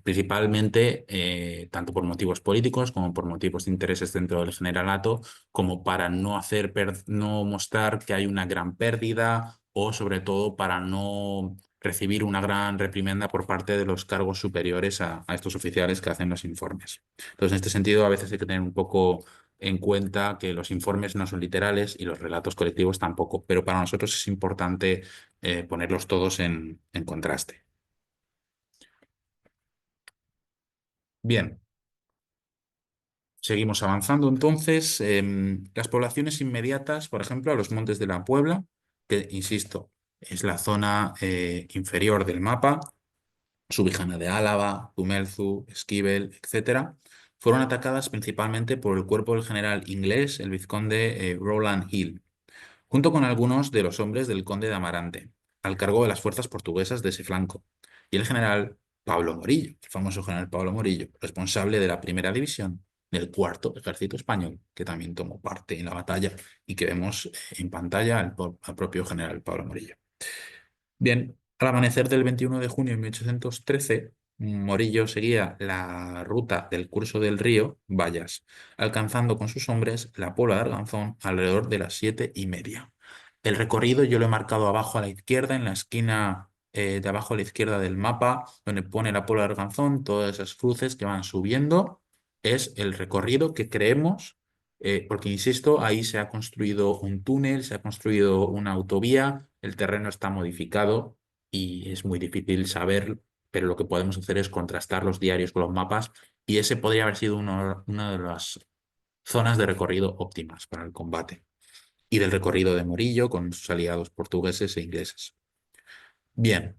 principalmente tanto por motivos políticos como por motivos de intereses dentro del generalato, como para no mostrar que hay una gran pérdida o sobre todo para no recibir una gran reprimenda por parte de los cargos superiores a estos oficiales que hacen los informes. Entonces, en este sentido, a veces hay que tener un poco en cuenta que los informes no son literales y los relatos colectivos tampoco, pero para nosotros es importante ponerlos todos en contraste. Bien. Seguimos avanzando entonces. Las poblaciones inmediatas, por ejemplo, a los Montes de la Puebla, que, insisto, es la zona inferior del mapa, Subijana de Álava, Tumelzu, Esquivel, etcétera, fueron atacadas principalmente por el cuerpo del general inglés, el vizconde Rowland Hill, junto con algunos de los hombres del conde de Amarante, al cargo de las fuerzas portuguesas de ese flanco, y el general Pablo Morillo, el famoso general Pablo Morillo, responsable de la primera división del cuarto ejército español, que también tomó parte en la batalla y que vemos en pantalla al propio general Pablo Morillo. Bien, al amanecer del 21 de junio de 1813, Morillo seguía la ruta del curso del río Bayas, alcanzando con sus hombres la Puebla de Arganzón alrededor de las 7:30. El recorrido yo lo he marcado abajo a la izquierda, en la esquina de abajo a la izquierda del mapa, donde pone la Puebla de Arganzón, todas esas cruces que van subiendo, es el recorrido que creemos, porque insisto, ahí se ha construido un túnel, se ha construido una autovía, el terreno está modificado y es muy difícil saber, pero lo que podemos hacer es contrastar los diarios con los mapas y ese podría haber sido una de las zonas de recorrido óptimas para el combate y del recorrido de Morillo con sus aliados portugueses e ingleses. Bien,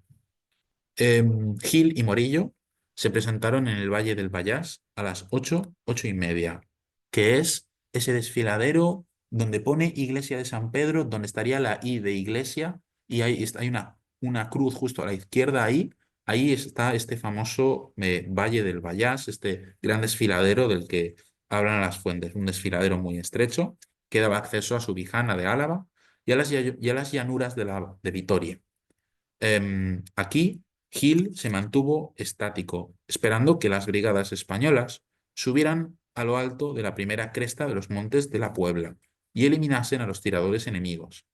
Gil y Morillo se presentaron en el Valle del Bayás a las 8:30, que es ese desfiladero donde pone Iglesia de San Pedro, donde estaría la I de iglesia, y hay una cruz justo a la izquierda ahí. Ahí está este famoso Valle del Bayás, este gran desfiladero del que hablan las fuentes, un desfiladero muy estrecho que daba acceso a Subijana de Álava y a las llanuras de Vitoria. Aquí Gil se mantuvo estático, esperando que las brigadas españolas subieran a lo alto de la primera cresta de los montes de la Puebla y eliminasen a los tiradores enemigos.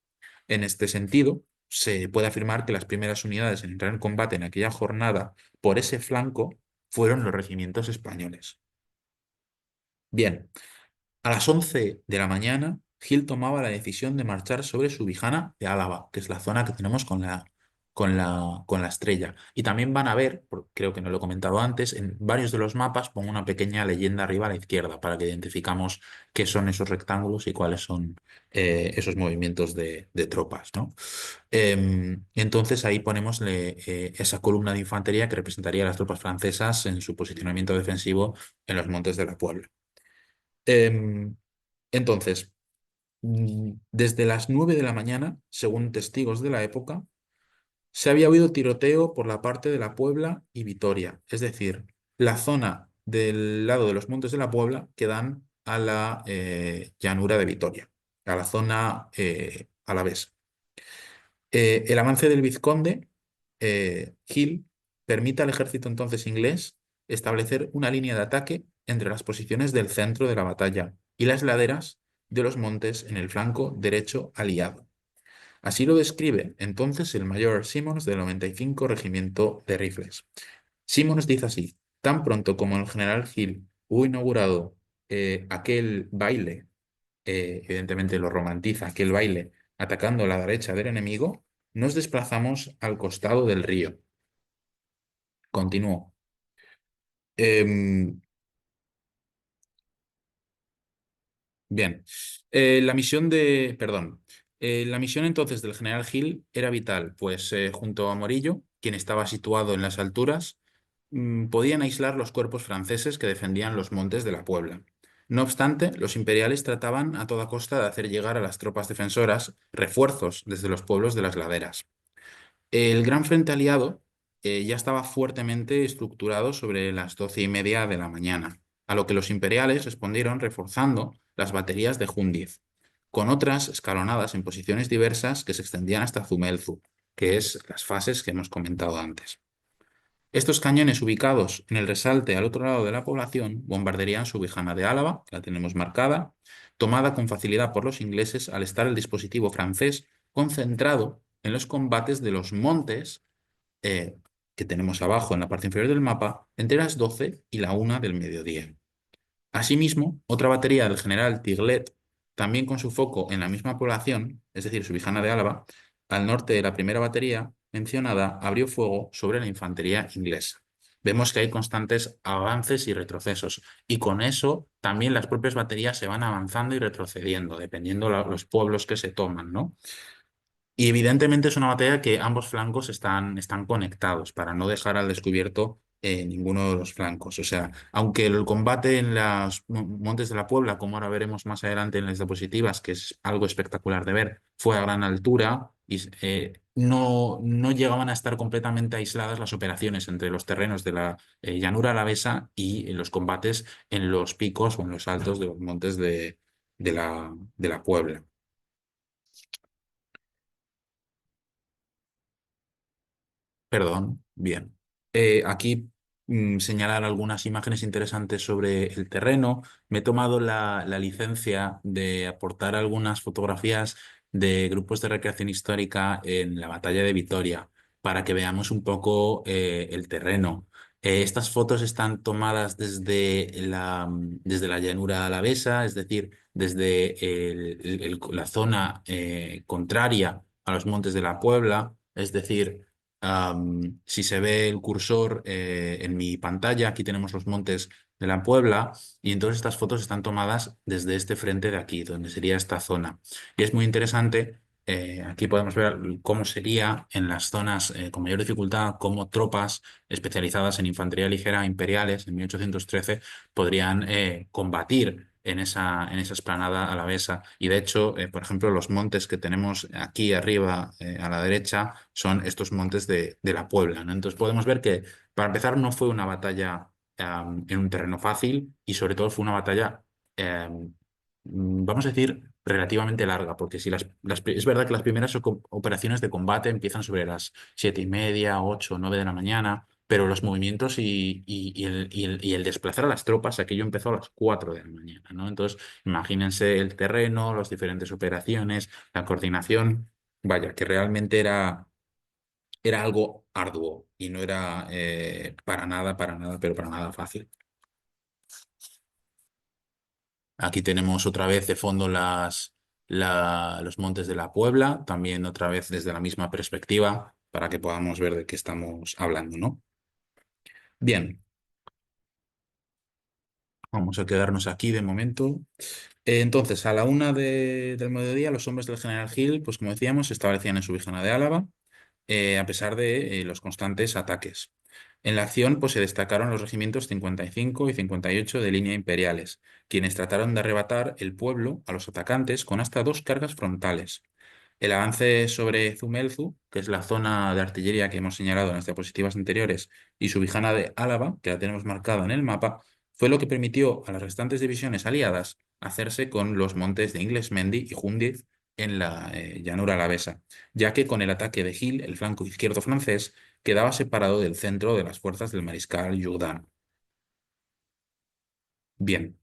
En este sentido, se puede afirmar que las primeras unidades en entrar en combate en aquella jornada por ese flanco fueron los regimientos españoles. Bien, a las 11 de la mañana, Gil tomaba la decisión de marchar sobre Subijana de Álava, que es la zona que tenemos con la estrella. Y también van a ver, creo que no lo he comentado antes, en varios de los mapas pongo una pequeña leyenda arriba a la izquierda para que identificamos qué son esos rectángulos y cuáles son esos movimientos de tropas, ¿no? Entonces ahí ponemos esa columna de infantería que representaría a las tropas francesas en su posicionamiento defensivo en los montes de la Puebla. Em, entonces, desde las 9 de la mañana, según testigos de la época, se había oído tiroteo por la parte de la Puebla y Vitoria, es decir, la zona del lado de los Montes de la Puebla que dan a la llanura de Vitoria, a la zona alavesa. El avance del vizconde, Gil, permite al ejército entonces inglés establecer una línea de ataque entre las posiciones del centro de la batalla y las laderas de los montes en el flanco derecho aliado. Así lo describe entonces el mayor Simmons del 95 Regimiento de Rifles. Simmons dice así: tan pronto como el general Hill hubo inaugurado aquel baile, evidentemente lo romantiza, aquel baile atacando a la derecha del enemigo, nos desplazamos al costado del río. Continúo. Em, Bien, la misión entonces del general Gil era vital, pues junto a Morillo, quien estaba situado en las alturas, podían aislar los cuerpos franceses que defendían los montes de la Puebla. No obstante, los imperiales trataban a toda costa de hacer llegar a las tropas defensoras refuerzos desde los pueblos de las laderas. El Gran Frente Aliado ya estaba fuertemente estructurado sobre las 12:30 de la mañana, a lo que los imperiales respondieron reforzando las baterías de Jundiz, con otras escalonadas en posiciones diversas que se extendían hasta Zumelzu, que es las fases que hemos comentado antes. Estos cañones ubicados en el resalte al otro lado de la población bombardearían Subijana de Álava, que la tenemos marcada, tomada con facilidad por los ingleses al estar el dispositivo francés concentrado en los combates de los montes que tenemos abajo en la parte inferior del mapa entre las 12 y la 1 del mediodía. Asimismo, otra batería del general Tiglet, también con su foco en la misma población, es decir, Subijana de Álava, al norte de la primera batería mencionada, abrió fuego sobre la infantería inglesa. Vemos que hay constantes avances y retrocesos, y con eso también las propias baterías se van avanzando y retrocediendo, dependiendo los pueblos que se toman, ¿no? Y evidentemente es una batalla que ambos flancos están conectados para no dejar al descubierto ninguno de los flancos. O sea, aunque el combate en los Montes de la Puebla, como ahora veremos más adelante en las diapositivas, que es algo espectacular de ver, fue a gran altura y no llegaban a estar completamente aisladas las operaciones entre los terrenos de la llanura alavesa y los combates en los picos o en los altos de los montes de la Puebla. Perdón, bien. Aquí señalar algunas imágenes interesantes sobre el terreno. Me he tomado la licencia de aportar algunas fotografías de grupos de recreación histórica en la batalla de Vitoria para que veamos un poco el terreno. Estas fotos están tomadas desde la llanura alavesa, es decir, desde la zona contraria a los Montes de la Puebla, es decir, si se ve el cursor en mi pantalla, aquí tenemos los montes de la Puebla y entonces estas fotos están tomadas desde este frente de aquí, donde sería esta zona. Y es muy interesante, aquí podemos ver cómo sería en las zonas con mayor dificultad, cómo tropas especializadas en infantería ligera imperiales en 1813 podrían combatir en esa explanada alavesa. Y de hecho, por ejemplo, los montes que tenemos aquí arriba a la derecha son estos montes de la Puebla, ¿no? Entonces podemos ver que, para empezar, no fue una batalla en un terreno fácil y sobre todo fue una batalla, vamos a decir, relativamente larga, porque si es verdad que las primeras operaciones de combate empiezan sobre las 7:30, 8, 9 de la mañana, pero los movimientos y el desplazar a las tropas, aquello empezó a las 4 de la mañana, ¿no? Entonces, imagínense el terreno, las diferentes operaciones, la coordinación, vaya, que realmente era algo arduo y no era para nada, pero para nada fácil. Aquí tenemos otra vez de fondo los montes de la Puebla, también otra vez desde la misma perspectiva, para que podamos ver de qué estamos hablando, ¿no? Bien, vamos a quedarnos aquí de momento. Entonces, a la 1 del mediodía, los hombres del general Gil, pues como decíamos, se establecían en Subijana de Álava, a pesar de los constantes ataques. En la acción, pues se destacaron los regimientos 55 y 58 de línea imperiales, quienes trataron de arrebatar el pueblo a los atacantes con hasta 2 cargas frontales. El avance sobre Zumelzu, que es la zona de artillería que hemos señalado en las diapositivas anteriores, y Subijana de Álava, que la tenemos marcada en el mapa, fue lo que permitió a las restantes divisiones aliadas hacerse con los montes de Inglesmendi y Jundiz en la llanura alavesa, ya que con el ataque de Gil, el flanco izquierdo francés quedaba separado del centro de las fuerzas del mariscal Jourdan. Bien.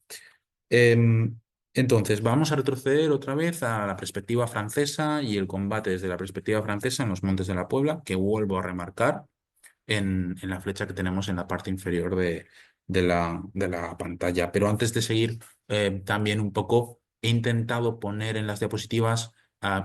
Em, entonces, vamos a retroceder otra vez a la perspectiva francesa y el combate desde la perspectiva francesa en los Montes de la Puebla, que vuelvo a remarcar en la flecha que tenemos en la parte inferior de la pantalla. Pero antes de seguir, también un poco he intentado poner en las diapositivas,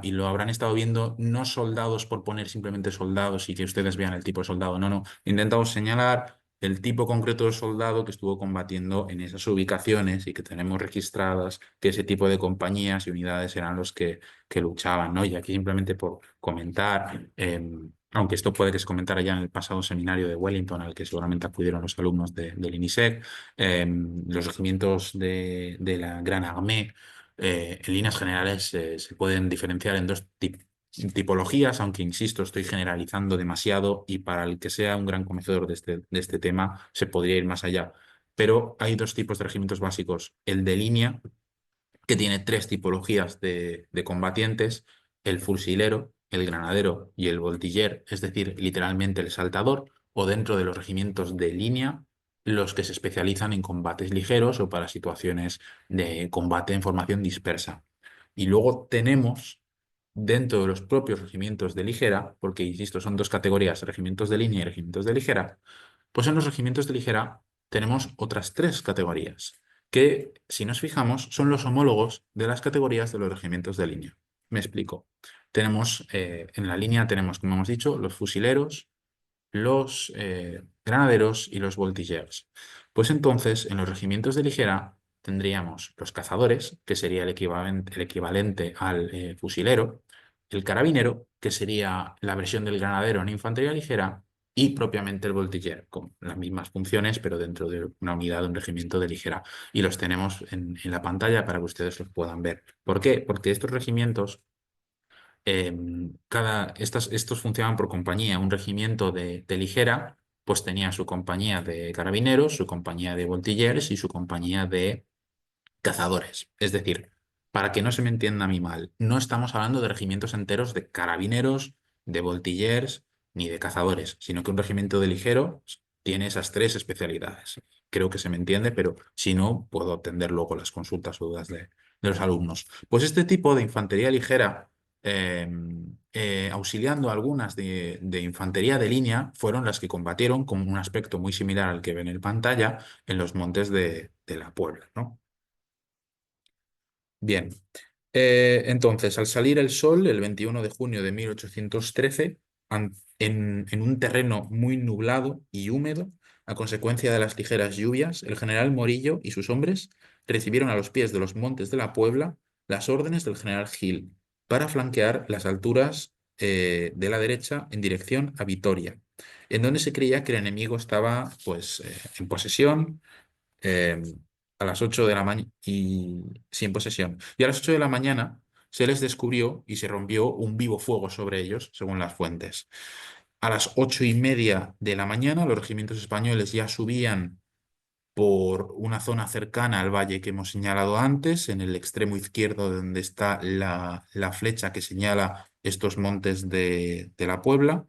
y lo habrán estado viendo, no soldados por poner simplemente soldados y que ustedes vean el tipo de soldado, no. He intentado señalar el tipo concreto de soldado que estuvo combatiendo en esas ubicaciones y que tenemos registradas que ese tipo de compañías y unidades eran los que luchaban, ¿no? Y aquí simplemente por comentar, aunque esto puede que se comentara ya en el pasado seminario de Wellington, al que seguramente acudieron los alumnos del INISEC, los regimientos de la Gran Armée, en líneas generales, se pueden diferenciar en dos tipologías, aunque insisto, estoy generalizando demasiado y para el que sea un gran conocedor de este tema se podría ir más allá. Pero hay dos tipos de regimientos básicos: el de línea, que tiene tres tipologías de combatientes: el fusilero, el granadero y el voltiller, es decir, literalmente el saltador, o dentro de los regimientos de línea, los que se especializan en combates ligeros o para situaciones de combate en formación dispersa. Y luego tenemos, dentro de los propios regimientos de ligera, porque insisto, son dos categorías, regimientos de línea y regimientos de ligera, pues en los regimientos de ligera tenemos otras tres categorías que, si nos fijamos, son los homólogos de las categorías de los regimientos de línea. Me explico. Tenemos, en la línea tenemos, como hemos dicho, los fusileros, los granaderos y los voltillers. Pues entonces, en los regimientos de ligera tendríamos los cazadores, que sería el equivalente al fusilero, el carabinero, que sería la versión del granadero en infantería ligera, y propiamente el voltiller, con las mismas funciones, pero dentro de una unidad de un regimiento de ligera. Y los tenemos en la pantalla para que ustedes los puedan ver. ¿Por qué? Porque estos regimientos, estos funcionaban por compañía. Un regimiento de ligera pues tenía su compañía de carabineros, su compañía de voltilleres y su compañía de cazadores. Es decir, para que no se me entienda a mí mal, no estamos hablando de regimientos enteros de carabineros, de voltillers ni de cazadores, sino que un regimiento de ligero tiene esas tres especialidades. Creo que se me entiende, pero si no, puedo atender luego las consultas o dudas de los alumnos. Pues este tipo de infantería ligera, eh, auxiliando a algunas de infantería de línea, fueron las que combatieron con un aspecto muy similar al que ven en pantalla en los montes de la Puebla, ¿no? Bien, entonces, al salir el sol, el 21 de junio de 1813, en un terreno muy nublado y húmedo, a consecuencia de las ligeras lluvias, el general Morillo y sus hombres recibieron a los pies de los montes de la Puebla las órdenes del general Gil para flanquear las alturas de la derecha en dirección a Vitoria, en donde se creía que el enemigo estaba pues, en posesión, eh, a las 8 de la mañana y sin posesión. Y a las 8 de la mañana se les descubrió y se rompió un vivo fuego sobre ellos, según las fuentes. A las 8:30 de la mañana los regimientos españoles ya subían por una zona cercana al valle que hemos señalado antes, en el extremo izquierdo donde está la flecha que señala estos montes de la Puebla.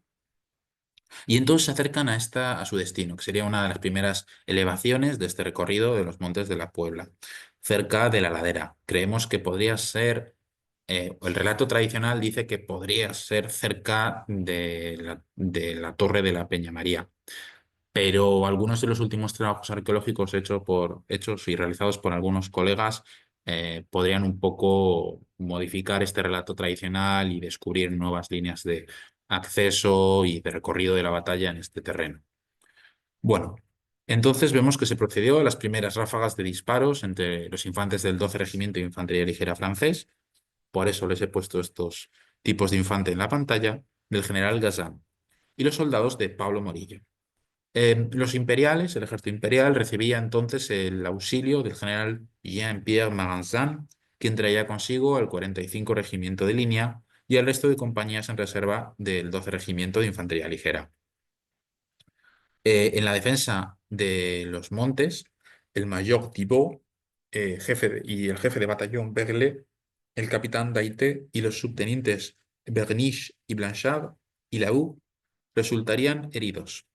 Y entonces se acercan a su destino, que sería una de las primeras elevaciones de este recorrido de los montes de la Puebla, cerca de la ladera. Creemos que podría ser, el relato tradicional dice que podría ser cerca de la torre de la Peña María, pero algunos de los últimos trabajos arqueológicos hechos y realizados por algunos colegas podrían un poco modificar este relato tradicional y descubrir nuevas líneas de acceso y de recorrido de la batalla en este terreno. Bueno, entonces vemos que se procedió a las primeras ráfagas de disparos entre los infantes del 12 Regimiento de Infantería Ligera francés, por eso les he puesto estos tipos de infante en la pantalla, del general Gazan, y los soldados de Pablo Morillo. Los imperiales, el ejército imperial, recibía entonces el auxilio del general Jean-Pierre Maganzan, quien traía consigo al 45 Regimiento de Línea y el resto de compañías en reserva del 12 Regimiento de Infantería Ligera. En la defensa de los montes, el mayor Thibault, y el jefe de batallón Berle, el capitán Daité y los subtenientes Berniche y Blanchard y Lahoud resultarían heridos.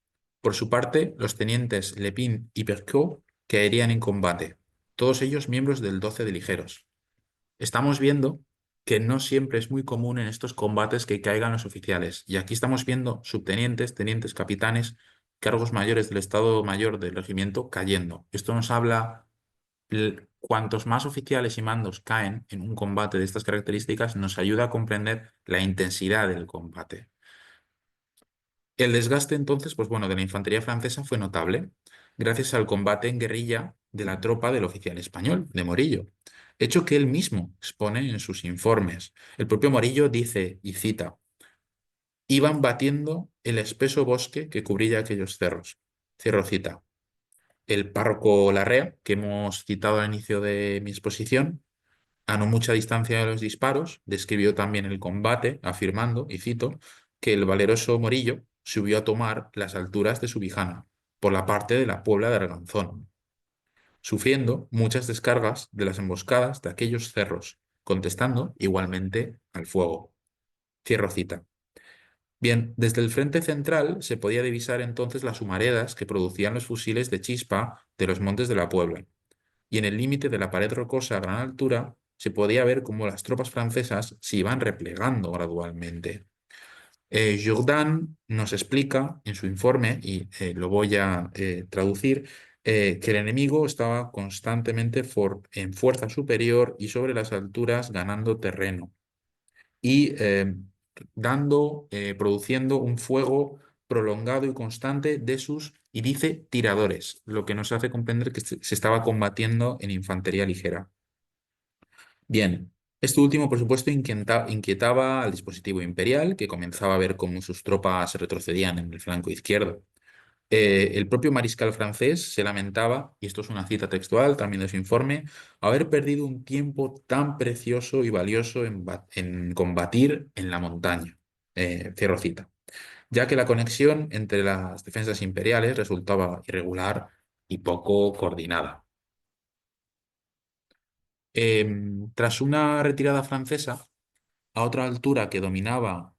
Por su parte, los tenientes Lepine y Percot caerían en combate, todos ellos miembros del 12 de Ligeros. Estamos viendo que no siempre es muy común en estos combates que caigan los oficiales, y aquí estamos viendo subtenientes, tenientes, capitanes, cargos mayores del Estado Mayor del regimiento cayendo. Esto nos habla, cuantos más oficiales y mandos caen en un combate de estas características, nos ayuda a comprender la intensidad del combate. El desgaste entonces, pues bueno, de la infantería francesa fue notable, gracias al combate en guerrilla de la tropa del oficial español, de Morillo, hecho que él mismo expone en sus informes. El propio Morillo dice, y cita: iban batiendo el espeso bosque que cubría aquellos cerros. Cierro cita. El párroco Larrea, que hemos citado al inicio de mi exposición, a no mucha distancia de los disparos, describió también el combate, afirmando, y cito, que el valeroso Morillo subió a tomar las alturas de Subijana, por la parte de la Puebla de Arganzón, sufriendo muchas descargas de las emboscadas de aquellos cerros, contestando igualmente al fuego. Cierro cita. Bien, desde el frente central se podía divisar entonces las humaredas que producían los fusiles de chispa de los montes de la Puebla, y en el límite de la pared rocosa a gran altura se podía ver cómo las tropas francesas se iban replegando gradualmente. Jourdan nos explica en su informe, y lo voy a traducir, que el enemigo estaba constantemente en fuerza superior y sobre las alturas ganando terreno y produciendo un fuego prolongado y constante de sus, y dice, tiradores, lo que nos hace comprender que se estaba combatiendo en infantería ligera. Bien, esto último, por supuesto, inquietaba al dispositivo imperial, que comenzaba a ver cómo sus tropas retrocedían en el flanco izquierdo. El propio mariscal francés se lamentaba, y esto es una cita textual también de su informe, haber perdido un tiempo tan precioso y valioso en combatir en la montaña. Cierro cita. Ya que la conexión entre las defensas imperiales resultaba irregular y poco coordinada. Tras una retirada francesa, a otra altura que dominaba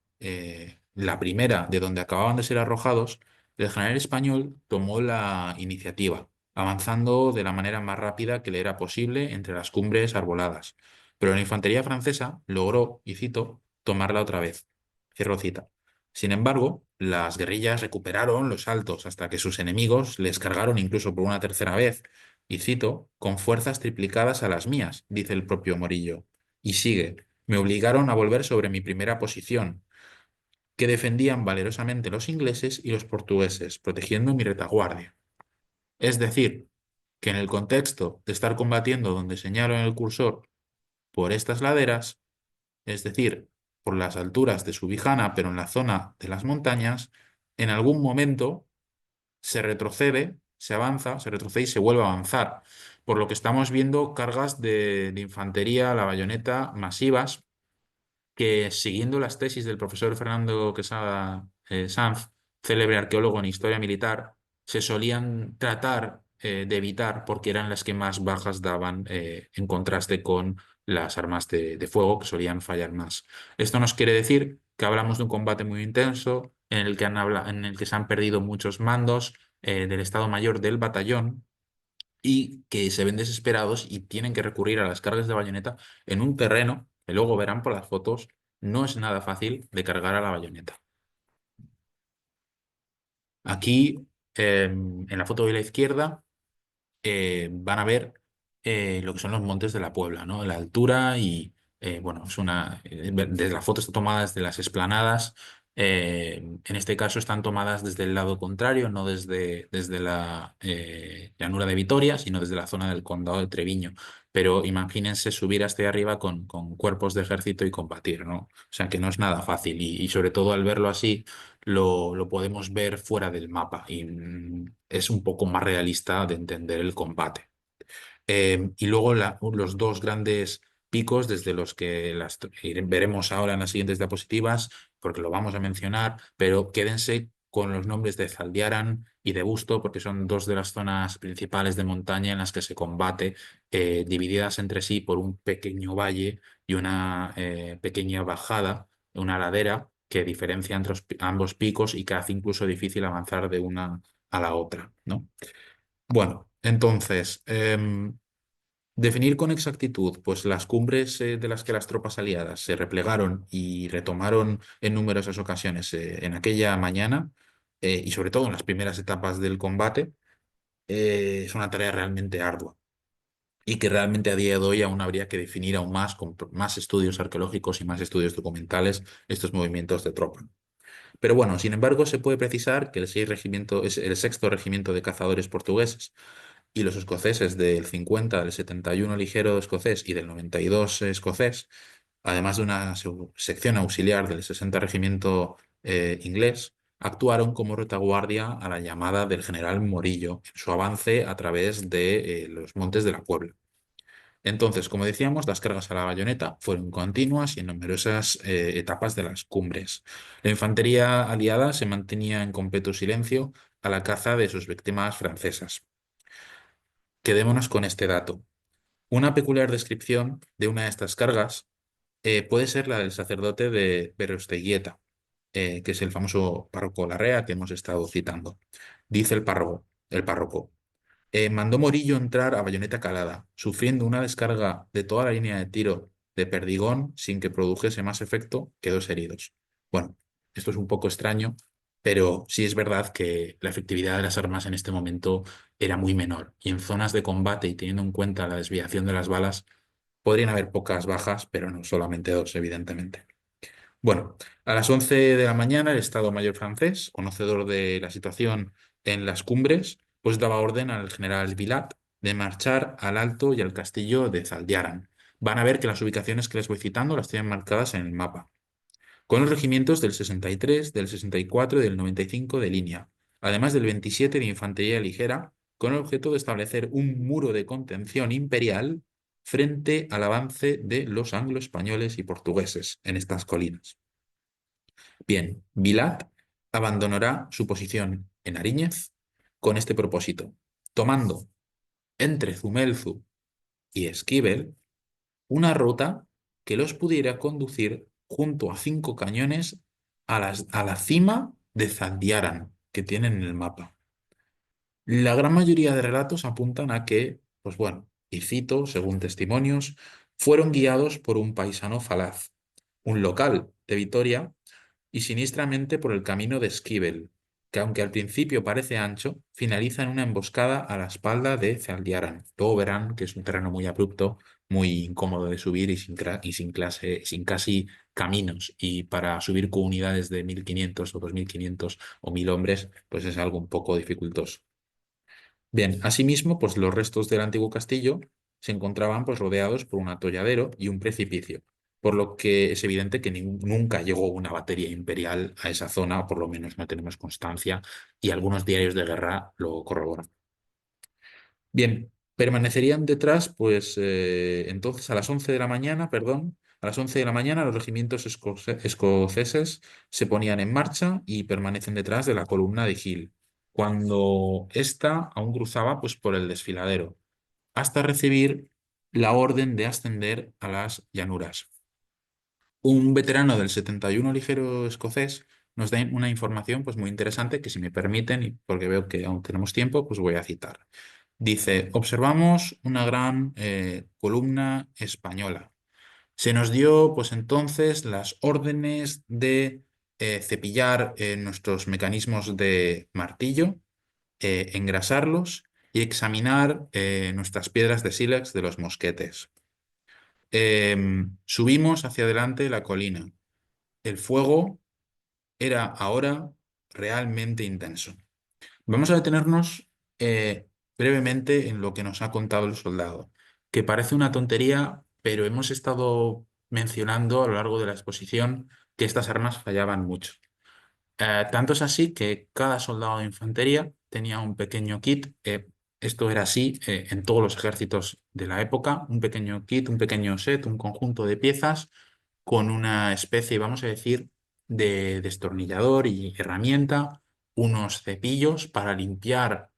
la primera de donde acababan de ser arrojados, el general español tomó la iniciativa, avanzando de la manera más rápida que le era posible entre las cumbres arboladas. Pero la infantería francesa logró, y cito, tomarla otra vez. Cierro cita. Sin embargo, las guerrillas recuperaron los altos hasta que sus enemigos les cargaron incluso por una tercera vez, y cito, con fuerzas triplicadas a las mías, dice el propio Morillo. Y sigue. Me obligaron a volver sobre mi primera posición, que defendían valerosamente los ingleses y los portugueses, protegiendo mi retaguardia. Es decir, que en el contexto de estar combatiendo donde señalo en el cursor por estas laderas, es decir, por las alturas de Subijana, pero en la zona de las montañas, en algún momento se retrocede, se avanza, se retrocede y se vuelve a avanzar. Por lo que estamos viendo cargas de infantería a la bayoneta masivas que, siguiendo las tesis del profesor Fernando Quesada Sanz, célebre arqueólogo en historia militar, se solían tratar de evitar porque eran las que más bajas daban en contraste con las armas de fuego, que solían fallar más. Esto nos quiere decir que hablamos de un combate muy intenso en el que se han perdido muchos mandos del Estado Mayor del batallón y que se ven desesperados y tienen que recurrir a las cargas de bayoneta en un terreno que luego verán por las fotos, no es nada fácil de cargar a la bayoneta. Aquí, en la foto de la izquierda, van a ver lo que son los montes de la Puebla, ¿no? La altura y, bueno, desde la foto está tomada desde las explanadas. En este caso están tomadas desde el lado contrario, no desde la llanura de Vitoria, sino desde la zona del condado de Treviño. Pero imagínense subir hasta ahí arriba con cuerpos de ejército y combatir, ¿no? O sea que no es nada fácil y sobre todo al verlo así lo podemos ver fuera del mapa y es un poco más realista de entender el combate. Y luego los dos grandes picos desde los que veremos ahora en las siguientes diapositivas, porque lo vamos a mencionar, pero quédense con los nombres de Zaldiaran y de Busto, porque son dos de las zonas principales de montaña en las que se combate, divididas entre sí por un pequeño valle y una pequeña bajada, una ladera que diferencia entre ambos picos y que hace incluso difícil avanzar de una a la otra, ¿no? Bueno, entonces, definir con exactitud pues, las cumbres de las que las tropas aliadas se replegaron y retomaron en numerosas ocasiones en aquella mañana, y sobre todo en las primeras etapas del combate, es una tarea realmente ardua y que realmente a día de hoy aún habría que definir aún más, con más estudios arqueológicos y más estudios documentales, estos movimientos de tropa. Pero bueno, sin embargo, se puede precisar que el sexto regimiento de cazadores portugueses y los escoceses del 50, del 71 ligero escocés y del 92 escocés, además de una sección auxiliar del 60 regimiento inglés, actuaron como retaguardia a la llamada del general Morillo en su avance a través de los montes de la Puebla. Entonces, como decíamos, las cargas a la bayoneta fueron continuas y en numerosas etapas de las cumbres. La infantería aliada se mantenía en completo silencio a la caza de sus víctimas francesas. Quedémonos con este dato. Una peculiar descripción de una de estas cargas puede ser la del sacerdote de Berosteguieta, que es el famoso párroco Larrea que hemos estado citando. Dice el párroco, mandó Morillo entrar a bayoneta calada, sufriendo una descarga de toda la línea de tiro de Perdigón sin que produjese más efecto que 2 heridos. Bueno, esto es un poco extraño, pero sí es verdad que la efectividad de las armas en este momento era muy menor y en zonas de combate y teniendo en cuenta la desviación de las balas, podrían haber pocas bajas, pero no solamente 2, evidentemente. Bueno, a las 11 de la mañana el Estado Mayor francés, conocedor de la situación en las cumbres, pues daba orden al general Vilat de marchar al Alto y al castillo de Zaldiaran. Van a ver que las ubicaciones que les voy citando las tienen marcadas en el mapa, con los regimientos del 63, del 64 y del 95 de línea, además del 27 de infantería ligera, con el objeto de establecer un muro de contención imperial frente al avance de los anglo-españoles y portugueses en estas colinas. Bien, Vilat abandonará su posición en Aríñez con este propósito, tomando entre Zumelzu y Esquivel una ruta que los pudiera conducir junto a 5 cañones a la cima de Zaldiaran, que tienen en el mapa. La gran mayoría de relatos apuntan a que, pues bueno, y cito, según testimonios, fueron guiados por un paisano falaz, un local de Vitoria, y sinistramente por el camino de Esquivel, que aunque al principio parece ancho, finaliza en una emboscada a la espalda de Zaldiaran. Luego verán que es un terreno muy abrupto, muy incómodo de subir sin casi caminos. Y para subir con unidades de 1.500 o 2.500 o 1.000 hombres, pues es algo un poco dificultoso. Bien, asimismo, pues los restos del antiguo castillo se encontraban pues rodeados por un atolladero y un precipicio, por lo que es evidente que nunca llegó una batería imperial a esa zona, o por lo menos no tenemos constancia, y algunos diarios de guerra lo corroboran. Bien, permanecerían detrás, pues entonces a las 11 de la mañana, perdón, a las 11 de la mañana los regimientos escoceses se ponían en marcha y permanecen detrás de la columna de Hill, cuando ésta aún cruzaba pues, por el desfiladero, hasta recibir la orden de ascender a las llanuras. Un veterano del 71 ligero escocés nos da una información pues, muy interesante que si me permiten, y porque veo que aún tenemos tiempo, pues voy a citar. Dice, observamos una gran columna española. Se nos dio pues entonces las órdenes de cepillar nuestros mecanismos de martillo, engrasarlos y examinar nuestras piedras de sílex de los mosquetes. Subimos hacia adelante la colina. El fuego era ahora realmente intenso. Vamos a detenernos brevemente en lo que nos ha contado el soldado, que parece una tontería, pero hemos estado mencionando a lo largo de la exposición que estas armas fallaban mucho. Tanto es así que cada soldado de infantería tenía un pequeño kit. Esto era así en todos los ejércitos de la época, un pequeño kit, un pequeño set, un conjunto de piezas con una especie, vamos a decir, de destornillador y herramienta, unos cepillos para limpiar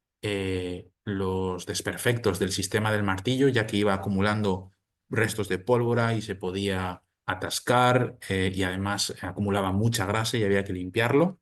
los desperfectos del sistema del martillo, ya que iba acumulando restos de pólvora y se podía atascar y además acumulaba mucha grasa y había que limpiarlo.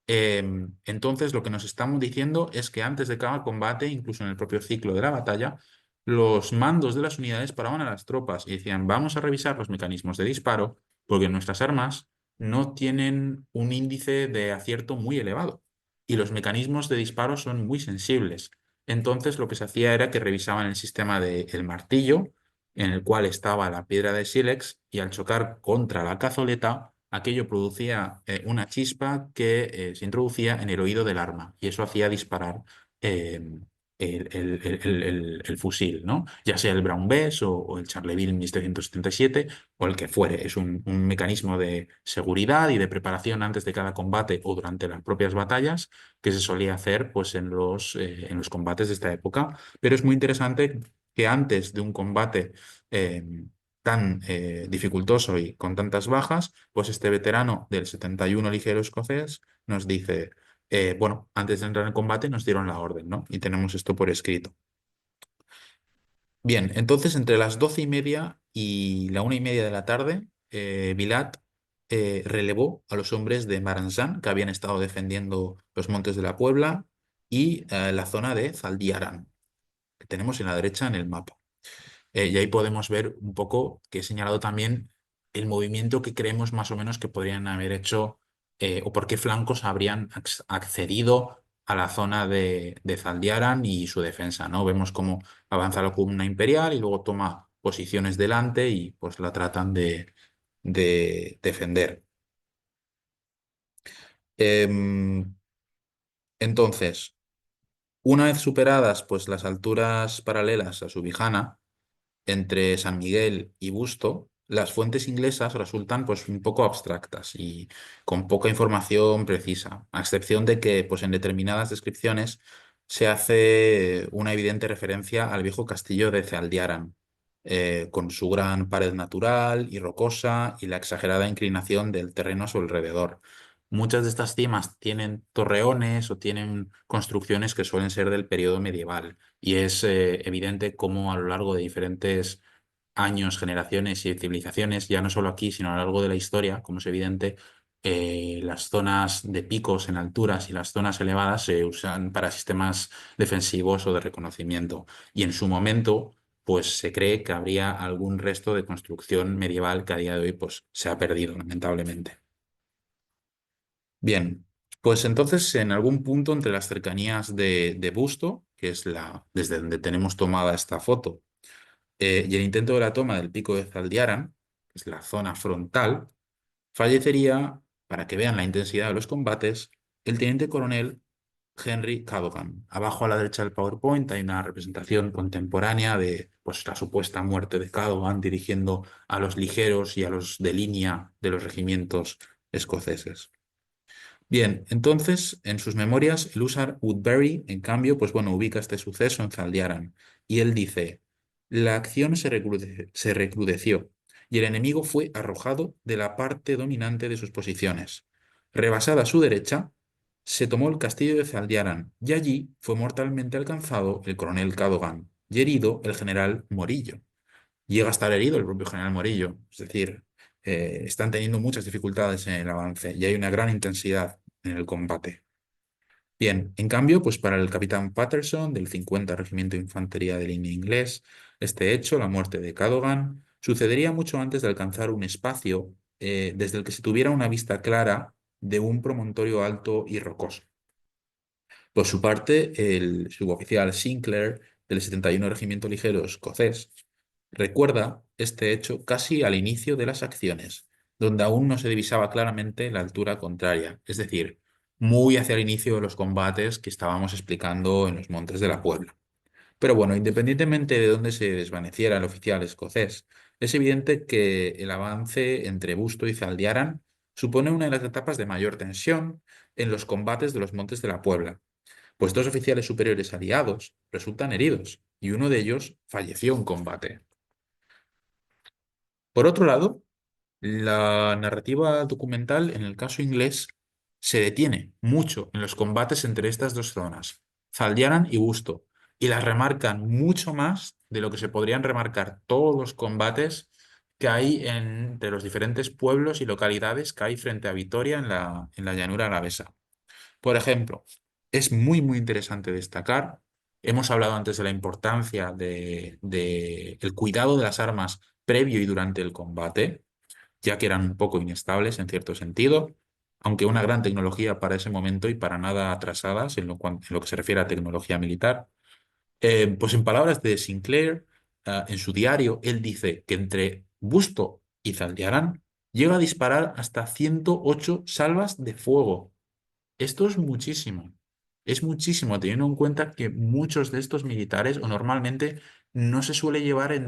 Entonces, lo que nos estamos diciendo es que antes de cada combate, incluso en el propio ciclo de la batalla, los mandos de las unidades paraban a las tropas y decían, vamos a revisar los mecanismos de disparo porque nuestras armas no tienen un índice de acierto muy elevado y los mecanismos de disparo son muy sensibles. Entonces, lo que se hacía era que revisaban el sistema del martillo, en el cual estaba la piedra de sílex, y al chocar contra la cazoleta, aquello producía una chispa que se introducía en el oído del arma y eso hacía disparar el fusil, ¿no? Ya sea el Brown Bess o el Charleville 1777 o el que fuere. Es un mecanismo de seguridad y de preparación antes de cada combate o durante las propias batallas que se solía hacer pues, en los combates de esta época. Pero es muy interesante que antes de un combate eh, tan dificultoso y con tantas bajas, pues este veterano del 71 ligero escocés nos dice bueno, antes de entrar en combate nos dieron la orden, ¿no? Y tenemos esto por escrito. Bien, entonces entre las 12:30 y la 1:30 de la tarde, Vilat relevó a los hombres de Maranzán que habían estado defendiendo los montes de la Puebla y la zona de Zaldiaran, que tenemos en la derecha en el mapa. Y ahí podemos ver un poco que he señalado también el movimiento que creemos más o menos que podrían haber hecho o por qué flancos habrían accedido a la zona de Zaldiaran y su defensa, ¿no? Vemos cómo avanza la columna imperial y luego toma posiciones delante y pues la tratan de defender. Em, entonces, una vez superadas pues las alturas paralelas a Subijana, entre San Miguel y Busto, las fuentes inglesas resultan pues un poco abstractas y con poca información precisa, a excepción de que pues en determinadas descripciones se hace una evidente referencia al viejo castillo de Cealdiaran, con su gran pared natural y rocosa y la exagerada inclinación del terreno a su alrededor. Muchas de estas cimas tienen torreones o tienen construcciones que suelen ser del periodo medieval. Y es evidente cómo a lo largo de diferentes años, generaciones y civilizaciones, ya no solo aquí, sino a lo largo de la historia, como es evidente, las zonas de picos en alturas y las zonas elevadas se usan para sistemas defensivos o de reconocimiento. Y en su momento, pues se cree que habría algún resto de construcción medieval que a día de hoy pues, se ha perdido, lamentablemente. Bien, pues entonces en algún punto entre las cercanías de Busto, que es desde donde tenemos tomada esta foto, y el intento de la toma del pico de Zaldiaran, que es la zona frontal, fallecería, para que vean la intensidad de los combates, el teniente coronel Henry Cadogan. Abajo a la derecha del PowerPoint hay una representación contemporánea de pues, la supuesta muerte de Cadogan dirigiendo a los ligeros y a los de línea de los regimientos escoceses. Bien, entonces, en sus memorias, el Usar Woodbury, en cambio, pues bueno, ubica este suceso en Zaldiaran. Y él dice, la acción se recrudeció y el enemigo fue arrojado de la parte dominante de sus posiciones. Rebasada su derecha, se tomó el castillo de Zaldiaran y allí fue mortalmente alcanzado el coronel Cadogan y herido el general Morillo. Llega a estar herido el propio general Morillo, es decir, están teniendo muchas dificultades en el avance y hay una gran intensidad en el combate. Bien, en cambio, pues para el capitán Patterson del 50 Regimiento de Infantería de Línea Inglés, este hecho, la muerte de Cadogan, sucedería mucho antes de alcanzar un espacio desde el que se tuviera una vista clara de un promontorio alto y rocoso. Por su parte, el suboficial Sinclair del 71 Regimiento Ligero Escocés recuerda este hecho casi al inicio de las acciones, donde aún no se divisaba claramente la altura contraria, es decir, muy hacia el inicio de los combates que estábamos explicando en los montes de la Puebla. Pero bueno, independientemente de dónde se desvaneciera el oficial escocés, es evidente que el avance entre Busto y Zaldiaran supone una de las etapas de mayor tensión en los combates de los montes de la Puebla, pues dos oficiales superiores aliados resultan heridos y uno de ellos falleció en combate. Por otro lado, la narrativa documental en el caso inglés se detiene mucho en los combates entre estas dos zonas, Zaldiaran y Busto, y las remarcan mucho más de lo que se podrían remarcar todos los combates que hay entre los diferentes pueblos y localidades que hay frente a Vitoria en la llanura alavesa. Por ejemplo, es muy interesante destacar, hemos hablado antes de la importancia de el cuidado de las armas previo y durante el combate, ya que eran un poco inestables en cierto sentido, aunque una gran tecnología para ese momento y para nada atrasadas en lo que se refiere a tecnología militar. Pues en palabras de Sinclair, en su diario, él dice que entre Busto y Zaldiarán llega a disparar hasta 108 salvas de fuego. Esto es muchísimo. es muchísimo, teniendo en cuenta que muchos de estos militares, o normalmente, no se suele llevar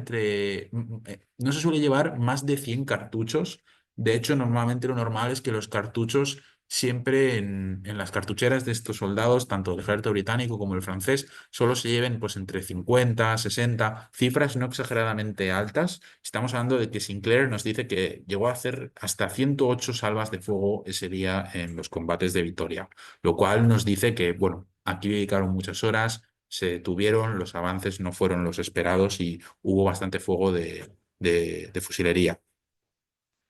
no se suele llevar más de 100 cartuchos. De hecho, normalmente lo normal es que los cartuchos siempre en las cartucheras de estos soldados, tanto del ejército británico como el francés, solo se lleven pues entre 50, 60, cifras no exageradamente altas. Estamos hablando de que Sinclair nos dice que llegó a hacer hasta 108 salvas de fuego ese día en los combates de Vitoria, lo cual nos dice que, bueno, aquí dedicaron muchas horas, se detuvieron, los avances no fueron los esperados y hubo bastante fuego de fusilería.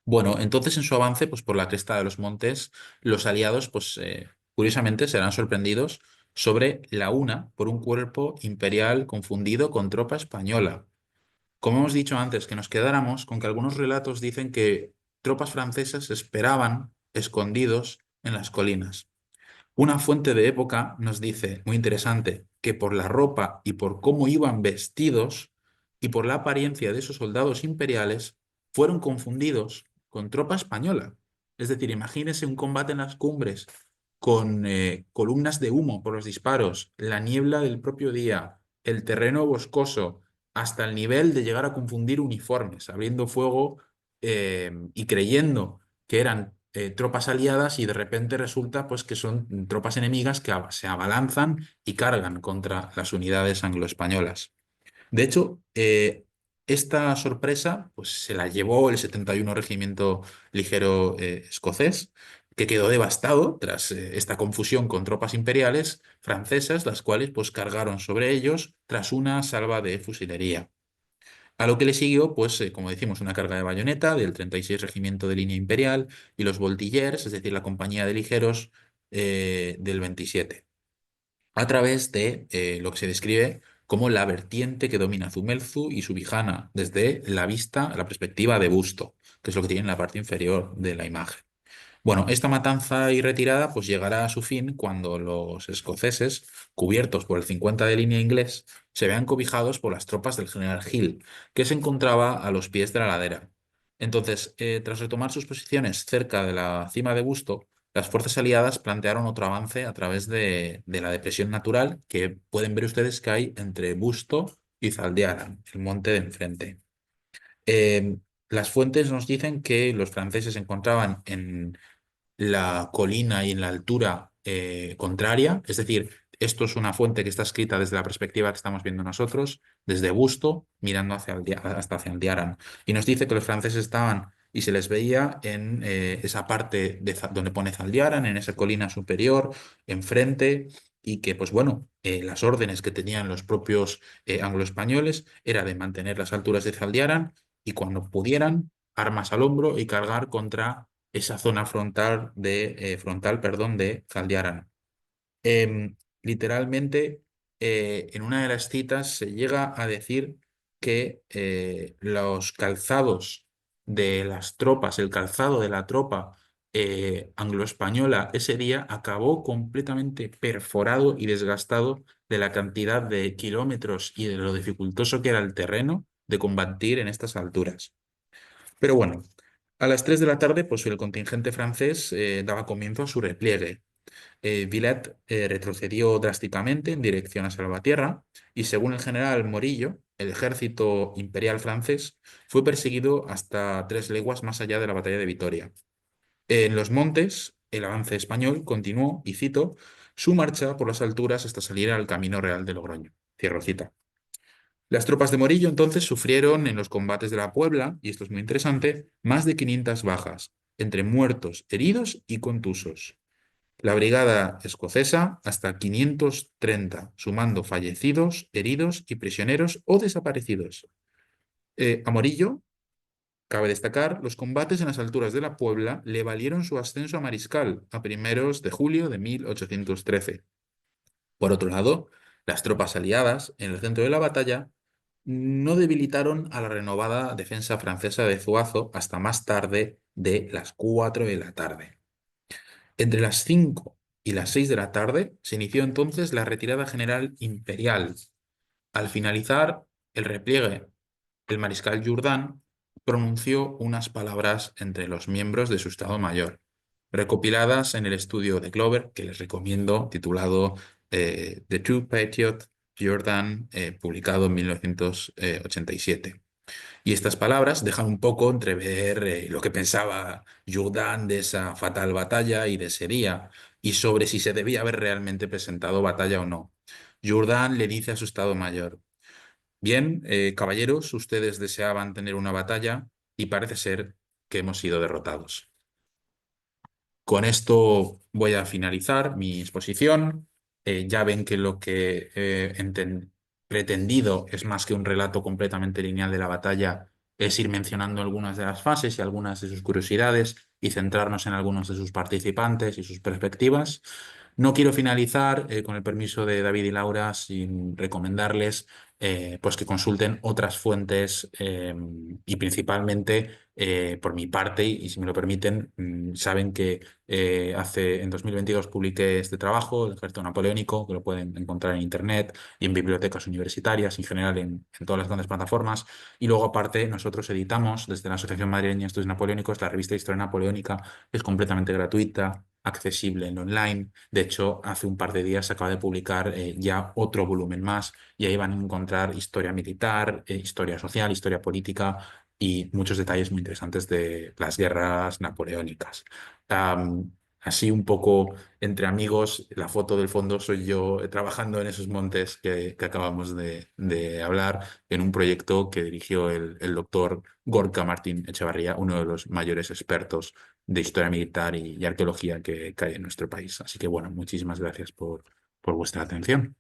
Bueno, entonces en su avance, pues por la cresta de los montes, los aliados, pues curiosamente serán sorprendidos sobre la una por un cuerpo imperial confundido con tropa española. Como hemos dicho antes, que nos quedáramos con que algunos relatos dicen que tropas francesas esperaban escondidos en las colinas. Una fuente de época nos dice, muy interesante, que por la ropa y por cómo iban vestidos y por la apariencia de esos soldados imperiales, fueron confundidos con tropa española. Es decir, imagínese un combate en las cumbres con columnas de humo por los disparos, la niebla del propio día, el terreno boscoso, hasta el nivel de llegar a confundir uniformes, abriendo fuego y creyendo que eran tropas aliadas y de repente resulta pues que son tropas enemigas que se abalanzan y cargan contra las unidades anglo-españolas. De hecho, esta sorpresa pues se la llevó el 71 Regimiento Ligero Escocés, que quedó devastado tras esta confusión con tropas imperiales francesas, las cuales pues cargaron sobre ellos tras una salva de fusilería. A lo que le siguió, pues, como decimos, una carga de bayoneta del 36 Regimiento de Línea Imperial y los Voltigeurs, es decir, la compañía de ligeros del 27, a través de lo que se describe como la vertiente que domina Zumelzu y Subijana, desde la vista, la perspectiva de Busto, que es lo que tiene en la parte inferior de la imagen. Bueno, esta matanza y retirada pues llegará a su fin cuando los escoceses, cubiertos por el 50 de línea inglés, se vean cobijados por las tropas del general Hill, que se encontraba a los pies de la ladera. Entonces, tras retomar sus posiciones cerca de la cima de Busto, las fuerzas aliadas plantearon otro avance a través de la depresión natural que pueden ver ustedes que hay entre Busto y Zaldiaran, el monte de enfrente. Eh, las fuentes nos dicen que los franceses se encontraban en la colina y en la altura contraria, es decir, esto es una fuente que está escrita desde la perspectiva que estamos viendo nosotros, desde Busto, mirando hasta hacia Aldearan, y nos dice que los franceses estaban y se les veía en esa parte donde pone Zaldiaran, en esa colina superior, enfrente, y que, pues bueno, las órdenes que tenían los propios anglo-españoles era de mantener las alturas de Zaldiaran y cuando pudieran, armas al hombro y cargar contra esa zona frontal, de Zaldiaran. Literalmente, en una de las citas se llega a decir que los calzados de las tropas, el calzado de la tropa anglo-española ese día acabó completamente perforado y desgastado de la cantidad de kilómetros y de lo dificultoso que era el terreno de combatir en estas alturas. Pero bueno, a las 3 de la tarde, pues el contingente francés daba comienzo a su repliegue. Villette retrocedió drásticamente en dirección a Salvatierra y, según el general Morillo, el ejército imperial francés fue perseguido hasta 3 leguas más allá de la batalla de Vitoria. En los montes, el avance español continuó, y cito, su marcha por las alturas hasta salir al Camino Real de Logroño. Cierro cita. Las tropas de Morillo entonces sufrieron en los combates de la Puebla, y esto es muy interesante, más de 500 bajas, entre muertos, heridos y contusos. La brigada escocesa hasta 530, sumando fallecidos, heridos y prisioneros o desaparecidos. A Morillo, cabe destacar, los combates en las alturas de la Puebla le valieron su ascenso a mariscal a primeros de julio de 1813. Por otro lado, las tropas aliadas, en el centro de la batalla, no debilitaron a la renovada defensa francesa de Zuazo hasta más tarde de las 4 de la tarde. Entre las 5 y las 6 de la tarde se inició entonces la retirada general imperial. Al finalizar el repliegue, el mariscal Jourdan pronunció unas palabras entre los miembros de su Estado Mayor, recopiladas en el estudio de Glover, que les recomiendo, titulado The True Patriot, Jordan, publicado en 1987. Y estas palabras dejan un poco entrever lo que pensaba Jourdan de esa fatal batalla y de ese día, y sobre si se debía haber realmente presentado batalla o no. Jourdan le dice a su Estado Mayor: bien, caballeros, ustedes deseaban tener una batalla y parece ser que hemos sido derrotados. Con esto voy a finalizar mi exposición. Ya ven que lo que he pretendido es más que un relato completamente lineal de la batalla, es ir mencionando algunas de las fases y algunas de sus curiosidades y centrarnos en algunos de sus participantes y sus perspectivas. No quiero finalizar, con el permiso de David y Laura, sin recomendarles pues que consulten otras fuentes y principalmente por mi parte, y si me lo permiten, saben que en 2022 publiqué este trabajo, El Ejército Napoleónico, que lo pueden encontrar en Internet y en bibliotecas universitarias, en general en todas las grandes plataformas. Y luego, aparte, nosotros editamos desde la Asociación Madrileña de Estudios Napoleónicos la revista Historia Napoleónica, que es completamente gratuita, accesible en online. De hecho, hace un par de días se acaba de publicar ya otro volumen más, y ahí van a encontrar historia militar, historia social, historia política y muchos detalles muy interesantes de las guerras napoleónicas. Así un poco entre amigos, la foto del fondo soy yo trabajando en esos montes que acabamos de hablar, en un proyecto que dirigió el doctor Gorka Martín Echevarría, uno de los mayores expertos de historia militar y arqueología que hay en nuestro país. Así que bueno, muchísimas gracias por vuestra atención.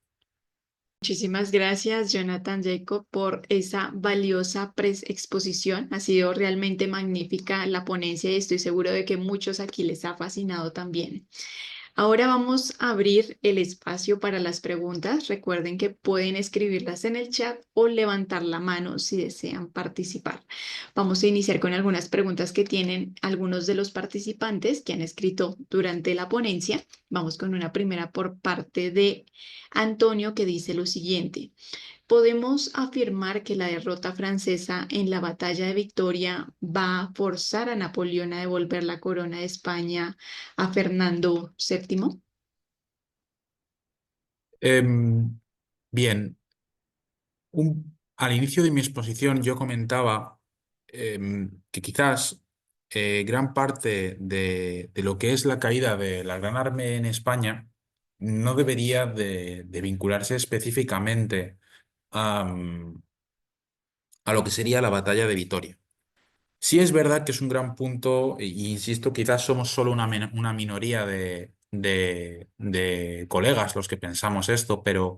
Muchísimas gracias, Jonathan Jacob, por esa valiosa exposición. Ha sido realmente magnífica la ponencia y estoy seguro de que muchos aquí les ha fascinado también. Ahora vamos a abrir el espacio para las preguntas. Recuerden que pueden escribirlas en el chat o levantar la mano si desean participar. Vamos a iniciar con algunas preguntas que tienen algunos de los participantes que han escrito durante la ponencia. Vamos con una primera por parte de Antonio, que dice lo siguiente: ¿podemos afirmar que la derrota francesa en la batalla de Victoria va a forzar a Napoleón a devolver la corona de España a Fernando VII? Em, Bien, al inicio de mi exposición yo comentaba que quizás gran parte de lo que es la caída de la Gran Armée en España no debería de vincularse específicamente a, a lo que sería la batalla de Vitoria. Sí es verdad que es un gran punto, e insisto, quizás somos solo una minoría de colegas los que pensamos esto, pero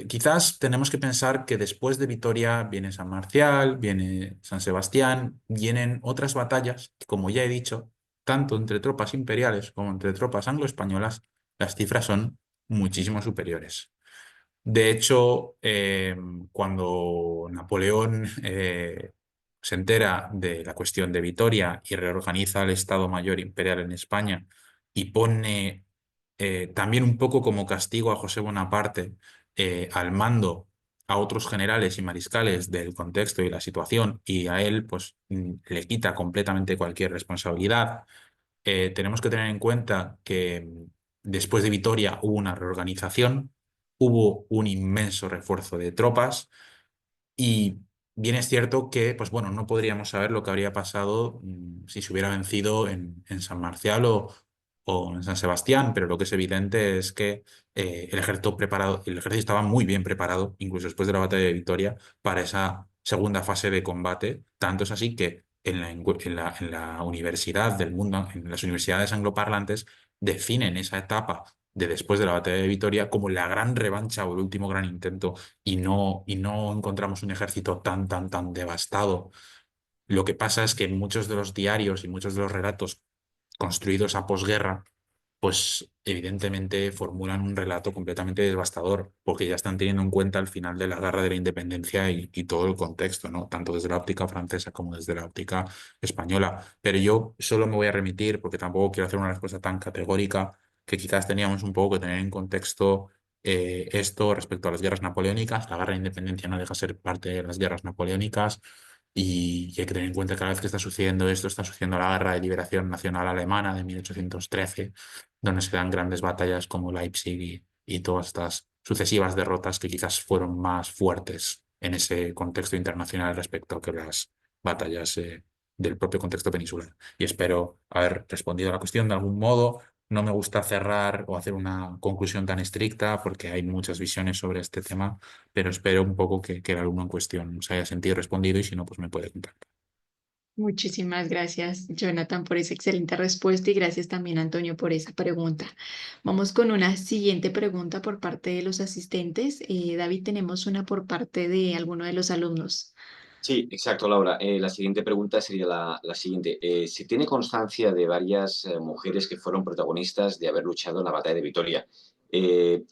quizás tenemos que pensar que después de Vitoria viene San Marcial, viene San Sebastián, vienen otras batallas que, como ya he dicho, tanto entre tropas imperiales como entre tropas anglo-españolas, las cifras son muchísimo superiores. De hecho, cuando Napoleón se entera de la cuestión de Vitoria y reorganiza el Estado Mayor Imperial en España y pone también un poco como castigo a José Bonaparte al mando a otros generales y mariscales del contexto y la situación, y a él pues le quita completamente cualquier responsabilidad. Tenemos que tener en cuenta que después de Vitoria hubo una reorganización, hubo un inmenso refuerzo de tropas, y bien es cierto que, pues bueno, no podríamos saber lo que habría pasado si se hubiera vencido en San Marcial o en San Sebastián, pero lo que es evidente es que el ejército estaba muy bien preparado, incluso después de la batalla de Vitoria, para esa segunda fase de combate. Tanto es así que en la universidad del mundo, en las universidades angloparlantes, definen esa etapa de después de la batalla de Vitoria como la gran revancha o el último gran intento, y no encontramos un ejército tan devastado. Lo que pasa es que muchos de los diarios y muchos de los relatos construidos a posguerra, pues evidentemente formulan un relato completamente devastador, porque ya están teniendo en cuenta el final de la Guerra de la Independencia y todo el contexto, ¿no? Tanto desde la óptica francesa como desde la óptica española. Pero yo solo me voy a remitir, porque tampoco quiero hacer una respuesta tan categórica, que quizás teníamos un poco que tener en contexto esto respecto a las guerras napoleónicas. La Guerra de Independencia no deja de ser parte de las guerras napoleónicas. Y hay que tener en cuenta que cada vez que está sucediendo esto, está sucediendo la Guerra de Liberación Nacional Alemana de 1813, donde se dan grandes batallas como Leipzig y todas estas sucesivas derrotas que quizás fueron más fuertes en ese contexto internacional respecto a que las batallas del propio contexto peninsular. Y espero haber respondido a la cuestión de algún modo. No me gusta cerrar o hacer una conclusión tan estricta porque hay muchas visiones sobre este tema, pero espero un poco que el alumno en cuestión se haya sentido respondido y si no, pues me puede contactar. Muchísimas gracias, Jonathan, por esa excelente respuesta y gracias también, Antonio, por esa pregunta. Vamos con una siguiente pregunta por parte de los asistentes. David, tenemos una por parte de alguno de los alumnos. Sí, exacto, Laura. La siguiente pregunta sería la siguiente. ¿Se tiene constancia de varias mujeres que fueron protagonistas de haber luchado en la batalla de Vitoria?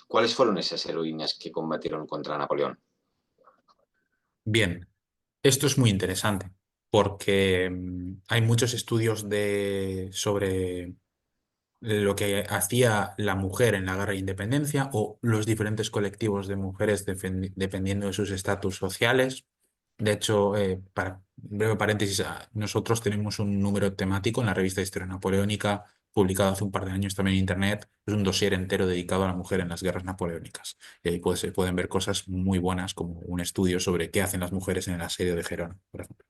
¿Cuáles fueron esas heroínas que combatieron contra Napoleón? Bien, esto es muy interesante porque hay muchos estudios sobre lo que hacía la mujer en la guerra de independencia o los diferentes colectivos de mujeres dependiendo de sus estatus sociales. De hecho, para un breve paréntesis, nosotros tenemos un número temático en la revista de Historia Napoleónica, publicado hace un par de años también en Internet. Es un dossier entero dedicado a la mujer en las guerras napoleónicas. Y ahí se pueden ver cosas muy buenas, como un estudio sobre qué hacen las mujeres en el asedio de Gerona, por ejemplo.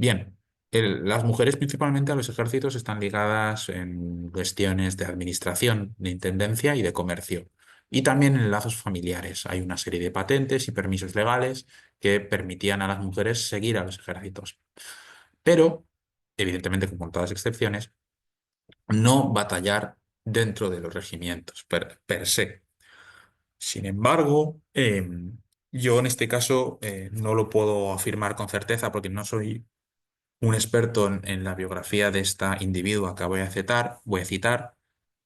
Bien, las mujeres principalmente a los ejércitos están ligadas en cuestiones de administración, de intendencia y de comercio. Y también en lazos familiares. Hay una serie de patentes y permisos legales que permitían a las mujeres seguir a los ejércitos. Pero, evidentemente, con contadas excepciones, no batallar dentro de los regimientos per se. Sin embargo, yo en este caso no lo puedo afirmar con certeza porque no soy un experto en la biografía de esta individua que voy a citar,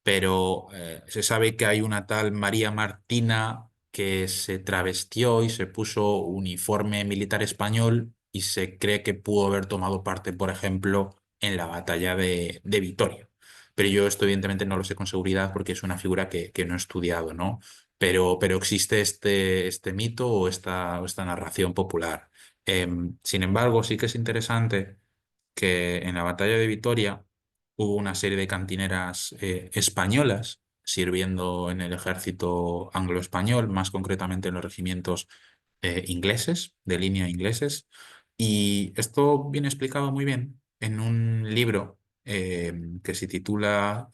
pero se sabe que hay una tal María Martina que se travestió y se puso uniforme militar español y se cree que pudo haber tomado parte, por ejemplo, en la batalla de Vitoria. Pero yo esto evidentemente no lo sé con seguridad porque es una figura que no he estudiado, ¿no? Pero existe este mito o esta narración popular. Sin embargo, sí que es interesante que en la batalla de Vitoria hubo una serie de cantineras españolas sirviendo en el ejército anglo-español, más concretamente en los regimientos ingleses, de línea ingleses. Y esto viene explicado muy bien en un libro que se titula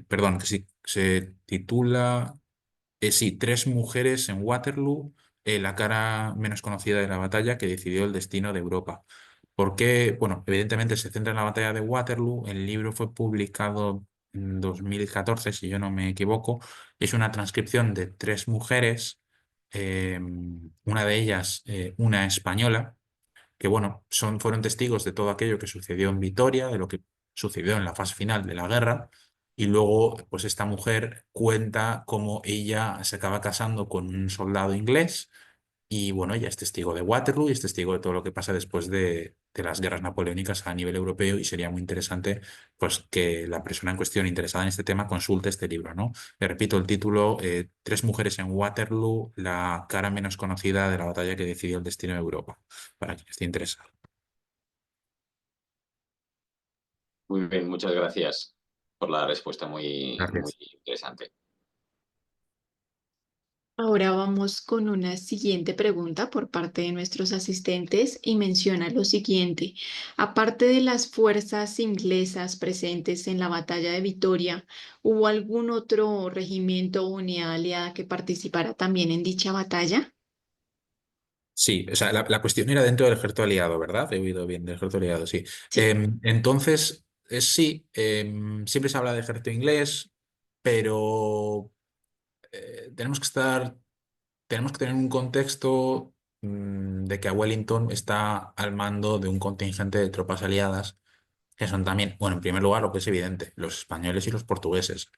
perdón, se titula sí, tres mujeres en Waterloo, la cara menos conocida de la batalla que decidió el destino de Europa. Porque, bueno, evidentemente se centra en la batalla de Waterloo. El libro fue publicado en 2014, si yo no me equivoco. Es una transcripción de tres mujeres, una de ellas, una española que bueno, fueron testigos de todo aquello que sucedió en Vitoria, de lo que sucedió en la fase final de la guerra, y luego pues esta mujer cuenta cómo ella se acaba casando con un soldado inglés y bueno, ella es testigo de Waterloo y es testigo de todo lo que pasa después de las guerras napoleónicas a nivel europeo y sería muy interesante pues que la persona en cuestión interesada en este tema consulte este libro, ¿no? Le repito el título, Tres mujeres en Waterloo, la cara menos conocida de la batalla que decidió el destino de Europa, para quien esté interesado. Muy bien, muchas gracias por la respuesta muy Gracias. interesante. Ahora vamos con una siguiente pregunta por parte de nuestros asistentes y menciona lo siguiente. Aparte de las fuerzas inglesas presentes en la batalla de Vitoria, ¿hubo algún otro regimiento o unidad aliada que participara también en dicha batalla? Sí, o sea, la cuestión era dentro del ejército aliado, ¿verdad? He oído bien, del ejército aliado, sí. Sí. Entonces, sí, siempre se habla de ejército inglés, pero tenemos que tener un contexto de que a Wellington está al mando de un contingente de tropas aliadas, que son también, bueno, en primer lugar, lo que es evidente, los españoles y los portugueses.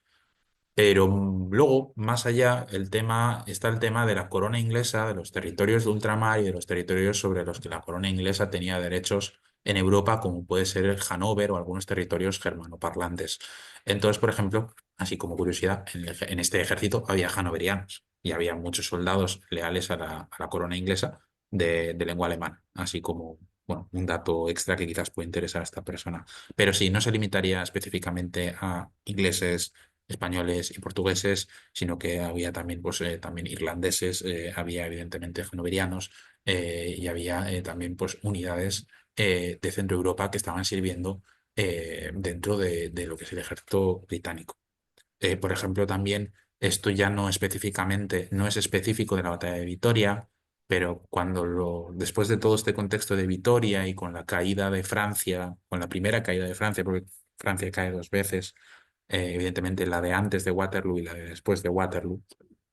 Pero luego, más allá, está el tema de la corona inglesa, de los territorios de ultramar y de los territorios sobre los que la corona inglesa tenía derechos en Europa, como puede ser el Hannover o algunos territorios germanoparlantes. Entonces, por ejemplo, así como curiosidad, en este ejército había hannoverianos y había muchos soldados leales a la corona inglesa de lengua alemana, así como, bueno, un dato extra que quizás puede interesar a esta persona. Pero sí, no se limitaría específicamente a ingleses españoles y portugueses, sino que había también, pues, también irlandeses, había evidentemente genoverianos y había también pues, unidades de Centro Europa que estaban sirviendo dentro de lo que es el ejército británico. Por ejemplo, también esto ya no específicamente, no es específico de la batalla de Vitoria, pero después de todo este contexto de Vitoria y con la caída de Francia, con la primera caída de Francia, porque Francia cae dos veces, evidentemente la de antes de Waterloo y la de después de Waterloo,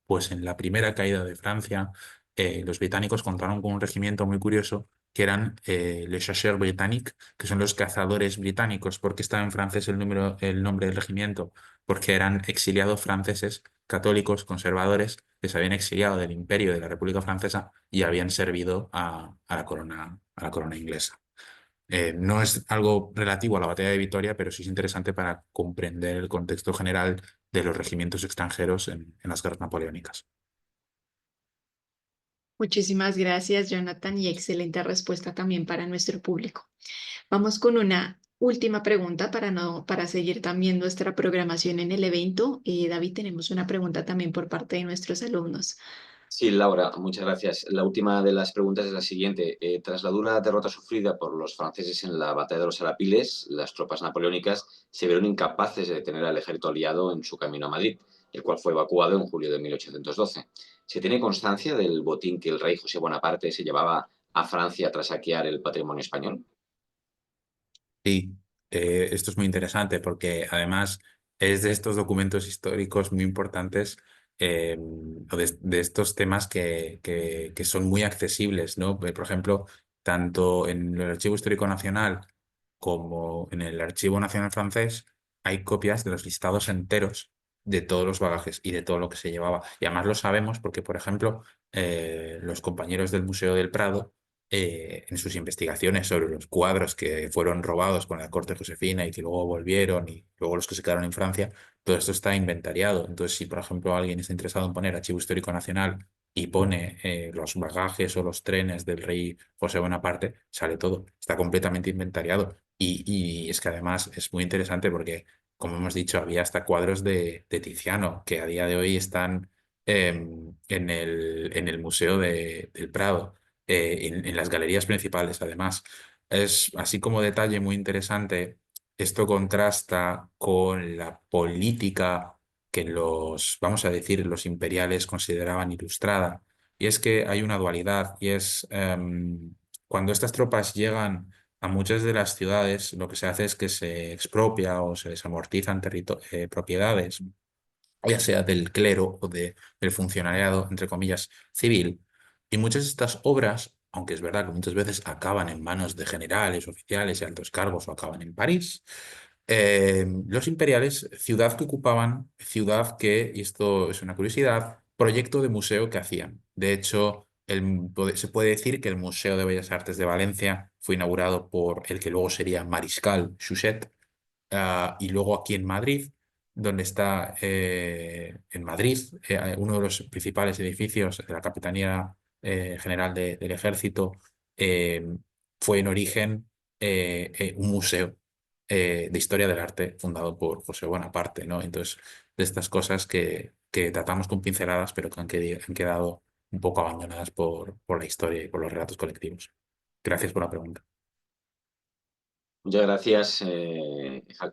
pues en la primera caída de Francia, los británicos contaron con un regimiento muy curioso que eran les Chasseurs Britanniques, que son los cazadores británicos. ¿Por qué estaba en francés el nombre del regimiento? Porque eran exiliados franceses, católicos, conservadores, que se habían exiliado del Imperio de la República Francesa y habían servido a la corona inglesa. No es algo relativo a la batalla de Vitoria, pero sí es interesante para comprender el contexto general de los regimientos extranjeros en las guerras napoleónicas. Muchísimas gracias, Jonathan, y excelente respuesta también para nuestro público. Vamos con una última pregunta para seguir también nuestra programación en el evento. David, tenemos una pregunta también por parte de nuestros alumnos. Sí, Laura, muchas gracias. La última de las preguntas es la siguiente. Tras la dura derrota sufrida por los franceses en la batalla de los Arapiles, las tropas napoleónicas se vieron incapaces de detener al ejército aliado en su camino a Madrid, el cual fue evacuado en julio de 1812. ¿Se tiene constancia del botín que el rey José Bonaparte se llevaba a Francia tras saquear el patrimonio español? Sí, esto es muy interesante porque además es de estos documentos históricos muy importantes o de estos temas que son muy accesibles, ¿no? Por ejemplo, tanto en el Archivo Histórico Nacional como en el Archivo Nacional Francés hay copias de los listados enteros de todos los bagajes y de todo lo que se llevaba. Y además lo sabemos porque, por ejemplo, los compañeros del Museo del Prado en sus investigaciones sobre los cuadros que fueron robados con la corte josefina y que luego volvieron y luego los que se quedaron en Francia, todo esto está inventariado. Entonces, si por ejemplo alguien está interesado en poner Archivo Histórico Nacional y pone los bagajes o los trenes del rey José Bonaparte, sale todo, está completamente inventariado. Y es que además es muy interesante porque, como hemos dicho, había hasta cuadros de Tiziano que a día de hoy están en el Museo del Prado en las galerías principales, además. Es así como detalle muy interesante, esto contrasta con la política que vamos a decir, los imperiales consideraban ilustrada. Y es que hay una dualidad, y es cuando estas tropas llegan a muchas de las ciudades, lo que se hace es que se expropia o se desamortizan propiedades ya sea del clero o del funcionariado, entre comillas, civil. Y muchas de estas obras, aunque es verdad que muchas veces acaban en manos de generales, oficiales y altos cargos o acaban en París, los imperiales, ciudad que ocupaban, ciudad que, y esto es una curiosidad, proyecto de museo que hacían. De hecho, se puede decir que el Museo de Bellas Artes de Valencia fue inaugurado por el que luego sería mariscal Chauchet, y luego aquí en Madrid, donde está en Madrid, uno de los principales edificios de la Capitanía General del Ejército, eh, fue en origen un museo de historia del arte fundado por José Bonaparte, ¿no? Entonces, de estas cosas que tratamos con pinceladas, pero que han quedado un poco abandonadas por la historia y por los relatos colectivos. Gracias por la pregunta. Muchas gracias,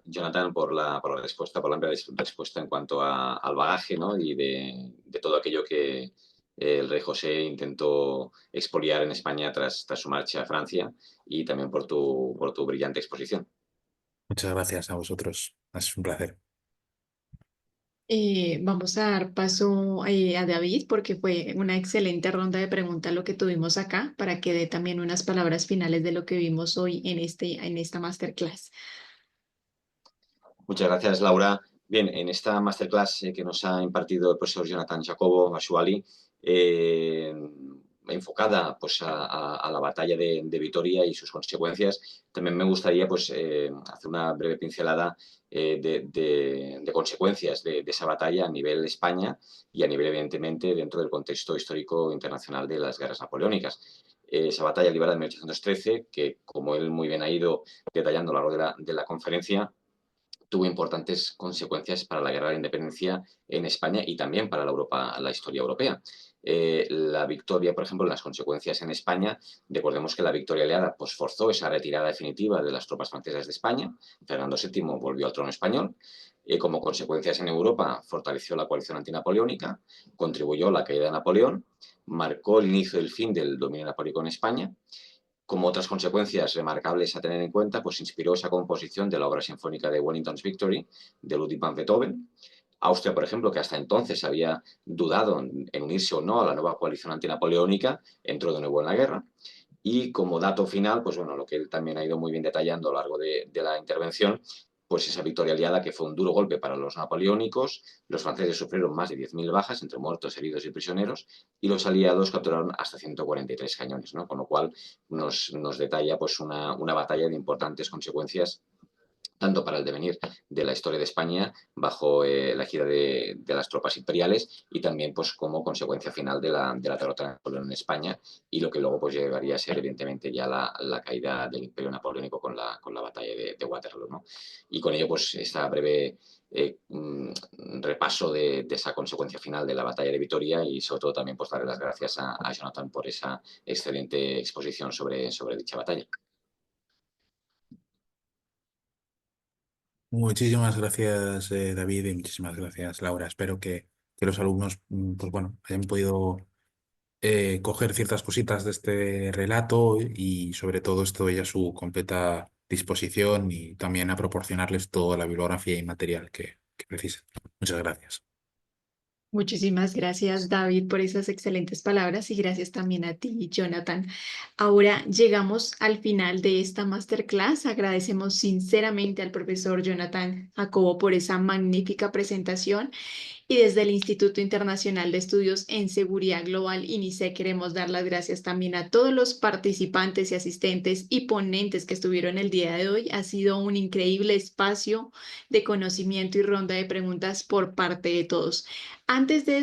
Jonathan, por la respuesta, por la amplia respuesta en cuanto al bagaje, ¿no? Y de todo aquello que el rey José intentó expoliar en España tras su marcha a Francia y también por tu brillante exposición. Muchas gracias a vosotros. Es un placer. Vamos a dar paso a David porque fue una excelente ronda de preguntas lo que tuvimos acá para que dé también unas palabras finales de lo que vimos hoy en esta masterclass. Muchas gracias, Laura. Bien, en esta masterclass que nos ha impartido el profesor Jonathan Jacobo Bashuali, enfocada pues, a la batalla de Vitoria y sus consecuencias, también me gustaría pues, hacer una breve pincelada de consecuencias de esa batalla a nivel España y a nivel, evidentemente, dentro del contexto histórico internacional de las guerras napoleónicas. Esa batalla librada en 1813, que como él muy bien ha ido detallando a lo largo de la conferencia, tuvo importantes consecuencias para la guerra de la independencia en España y también para la historia europea. La victoria, por ejemplo, las consecuencias en España, recordemos que la victoria aliada pues, forzó esa retirada definitiva de las tropas francesas de España. Fernando VII volvió al trono español. Como consecuencias en Europa, fortaleció la coalición antinapoleónica, contribuyó a la caída de Napoleón, marcó el inicio del fin del dominio napoleónico en España. Como otras consecuencias remarcables a tener en cuenta, pues inspiró esa composición de la obra sinfónica de Wellington's Victory, de Ludwig van Beethoven. Austria, por ejemplo, que hasta entonces había dudado en unirse o no a la nueva coalición antinapoleónica, entró de nuevo en la guerra. Y como dato final, pues bueno, lo que él también ha ido muy bien detallando a lo largo de la intervención, pues esa victoria aliada que fue un duro golpe para los napoleónicos. Los franceses sufrieron más de 10.000 bajas entre muertos, heridos y prisioneros, y los aliados capturaron hasta 143 cañones, ¿no? Con lo cual nos detalla pues una batalla de importantes consecuencias tanto para el devenir de la historia de España bajo la gira de las tropas imperiales y también pues como consecuencia final de la derrota de Napoleón en España y lo que luego pues llegaría a ser evidentemente ya la caída del Imperio Napoleónico con la batalla de Waterloo, ¿no? Y con ello pues esta breve repaso de esa consecuencia final de la batalla de Vitoria y sobre todo también pues darle las gracias a Jonathan por esa excelente exposición sobre dicha batalla. Muchísimas gracias, David, y muchísimas gracias, Laura. Espero que los alumnos, pues bueno, hayan podido coger ciertas cositas de este relato y sobre todo estoy a su completa disposición y también a proporcionarles toda la bibliografía y material que precisen. Muchas gracias. Muchísimas gracias, David, por esas excelentes palabras y gracias también a ti, Jonathan. Ahora llegamos al final de esta masterclass. Agradecemos sinceramente al profesor Jonathan Jacobo por esa magnífica presentación. Y desde el Instituto Internacional de Estudios en Seguridad Global, INICE, queremos dar las gracias también a todos los participantes y asistentes y ponentes que estuvieron el día de hoy. Ha sido un increíble espacio de conocimiento y ronda de preguntas por parte de todos. Antes de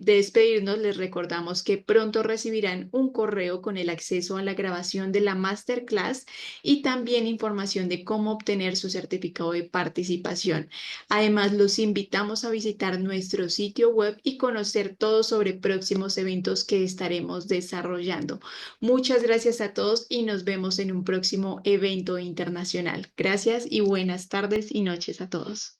despedirnos, les recordamos que pronto recibirán un correo con el acceso a la grabación de la masterclass y también información de cómo obtener su certificado de participación. Además, los invitamos a visitar nuestro sitio web y conocer todo sobre próximos eventos que estaremos desarrollando. Muchas gracias a todos y nos vemos en un próximo evento internacional. Gracias y buenas tardes y noches a todos.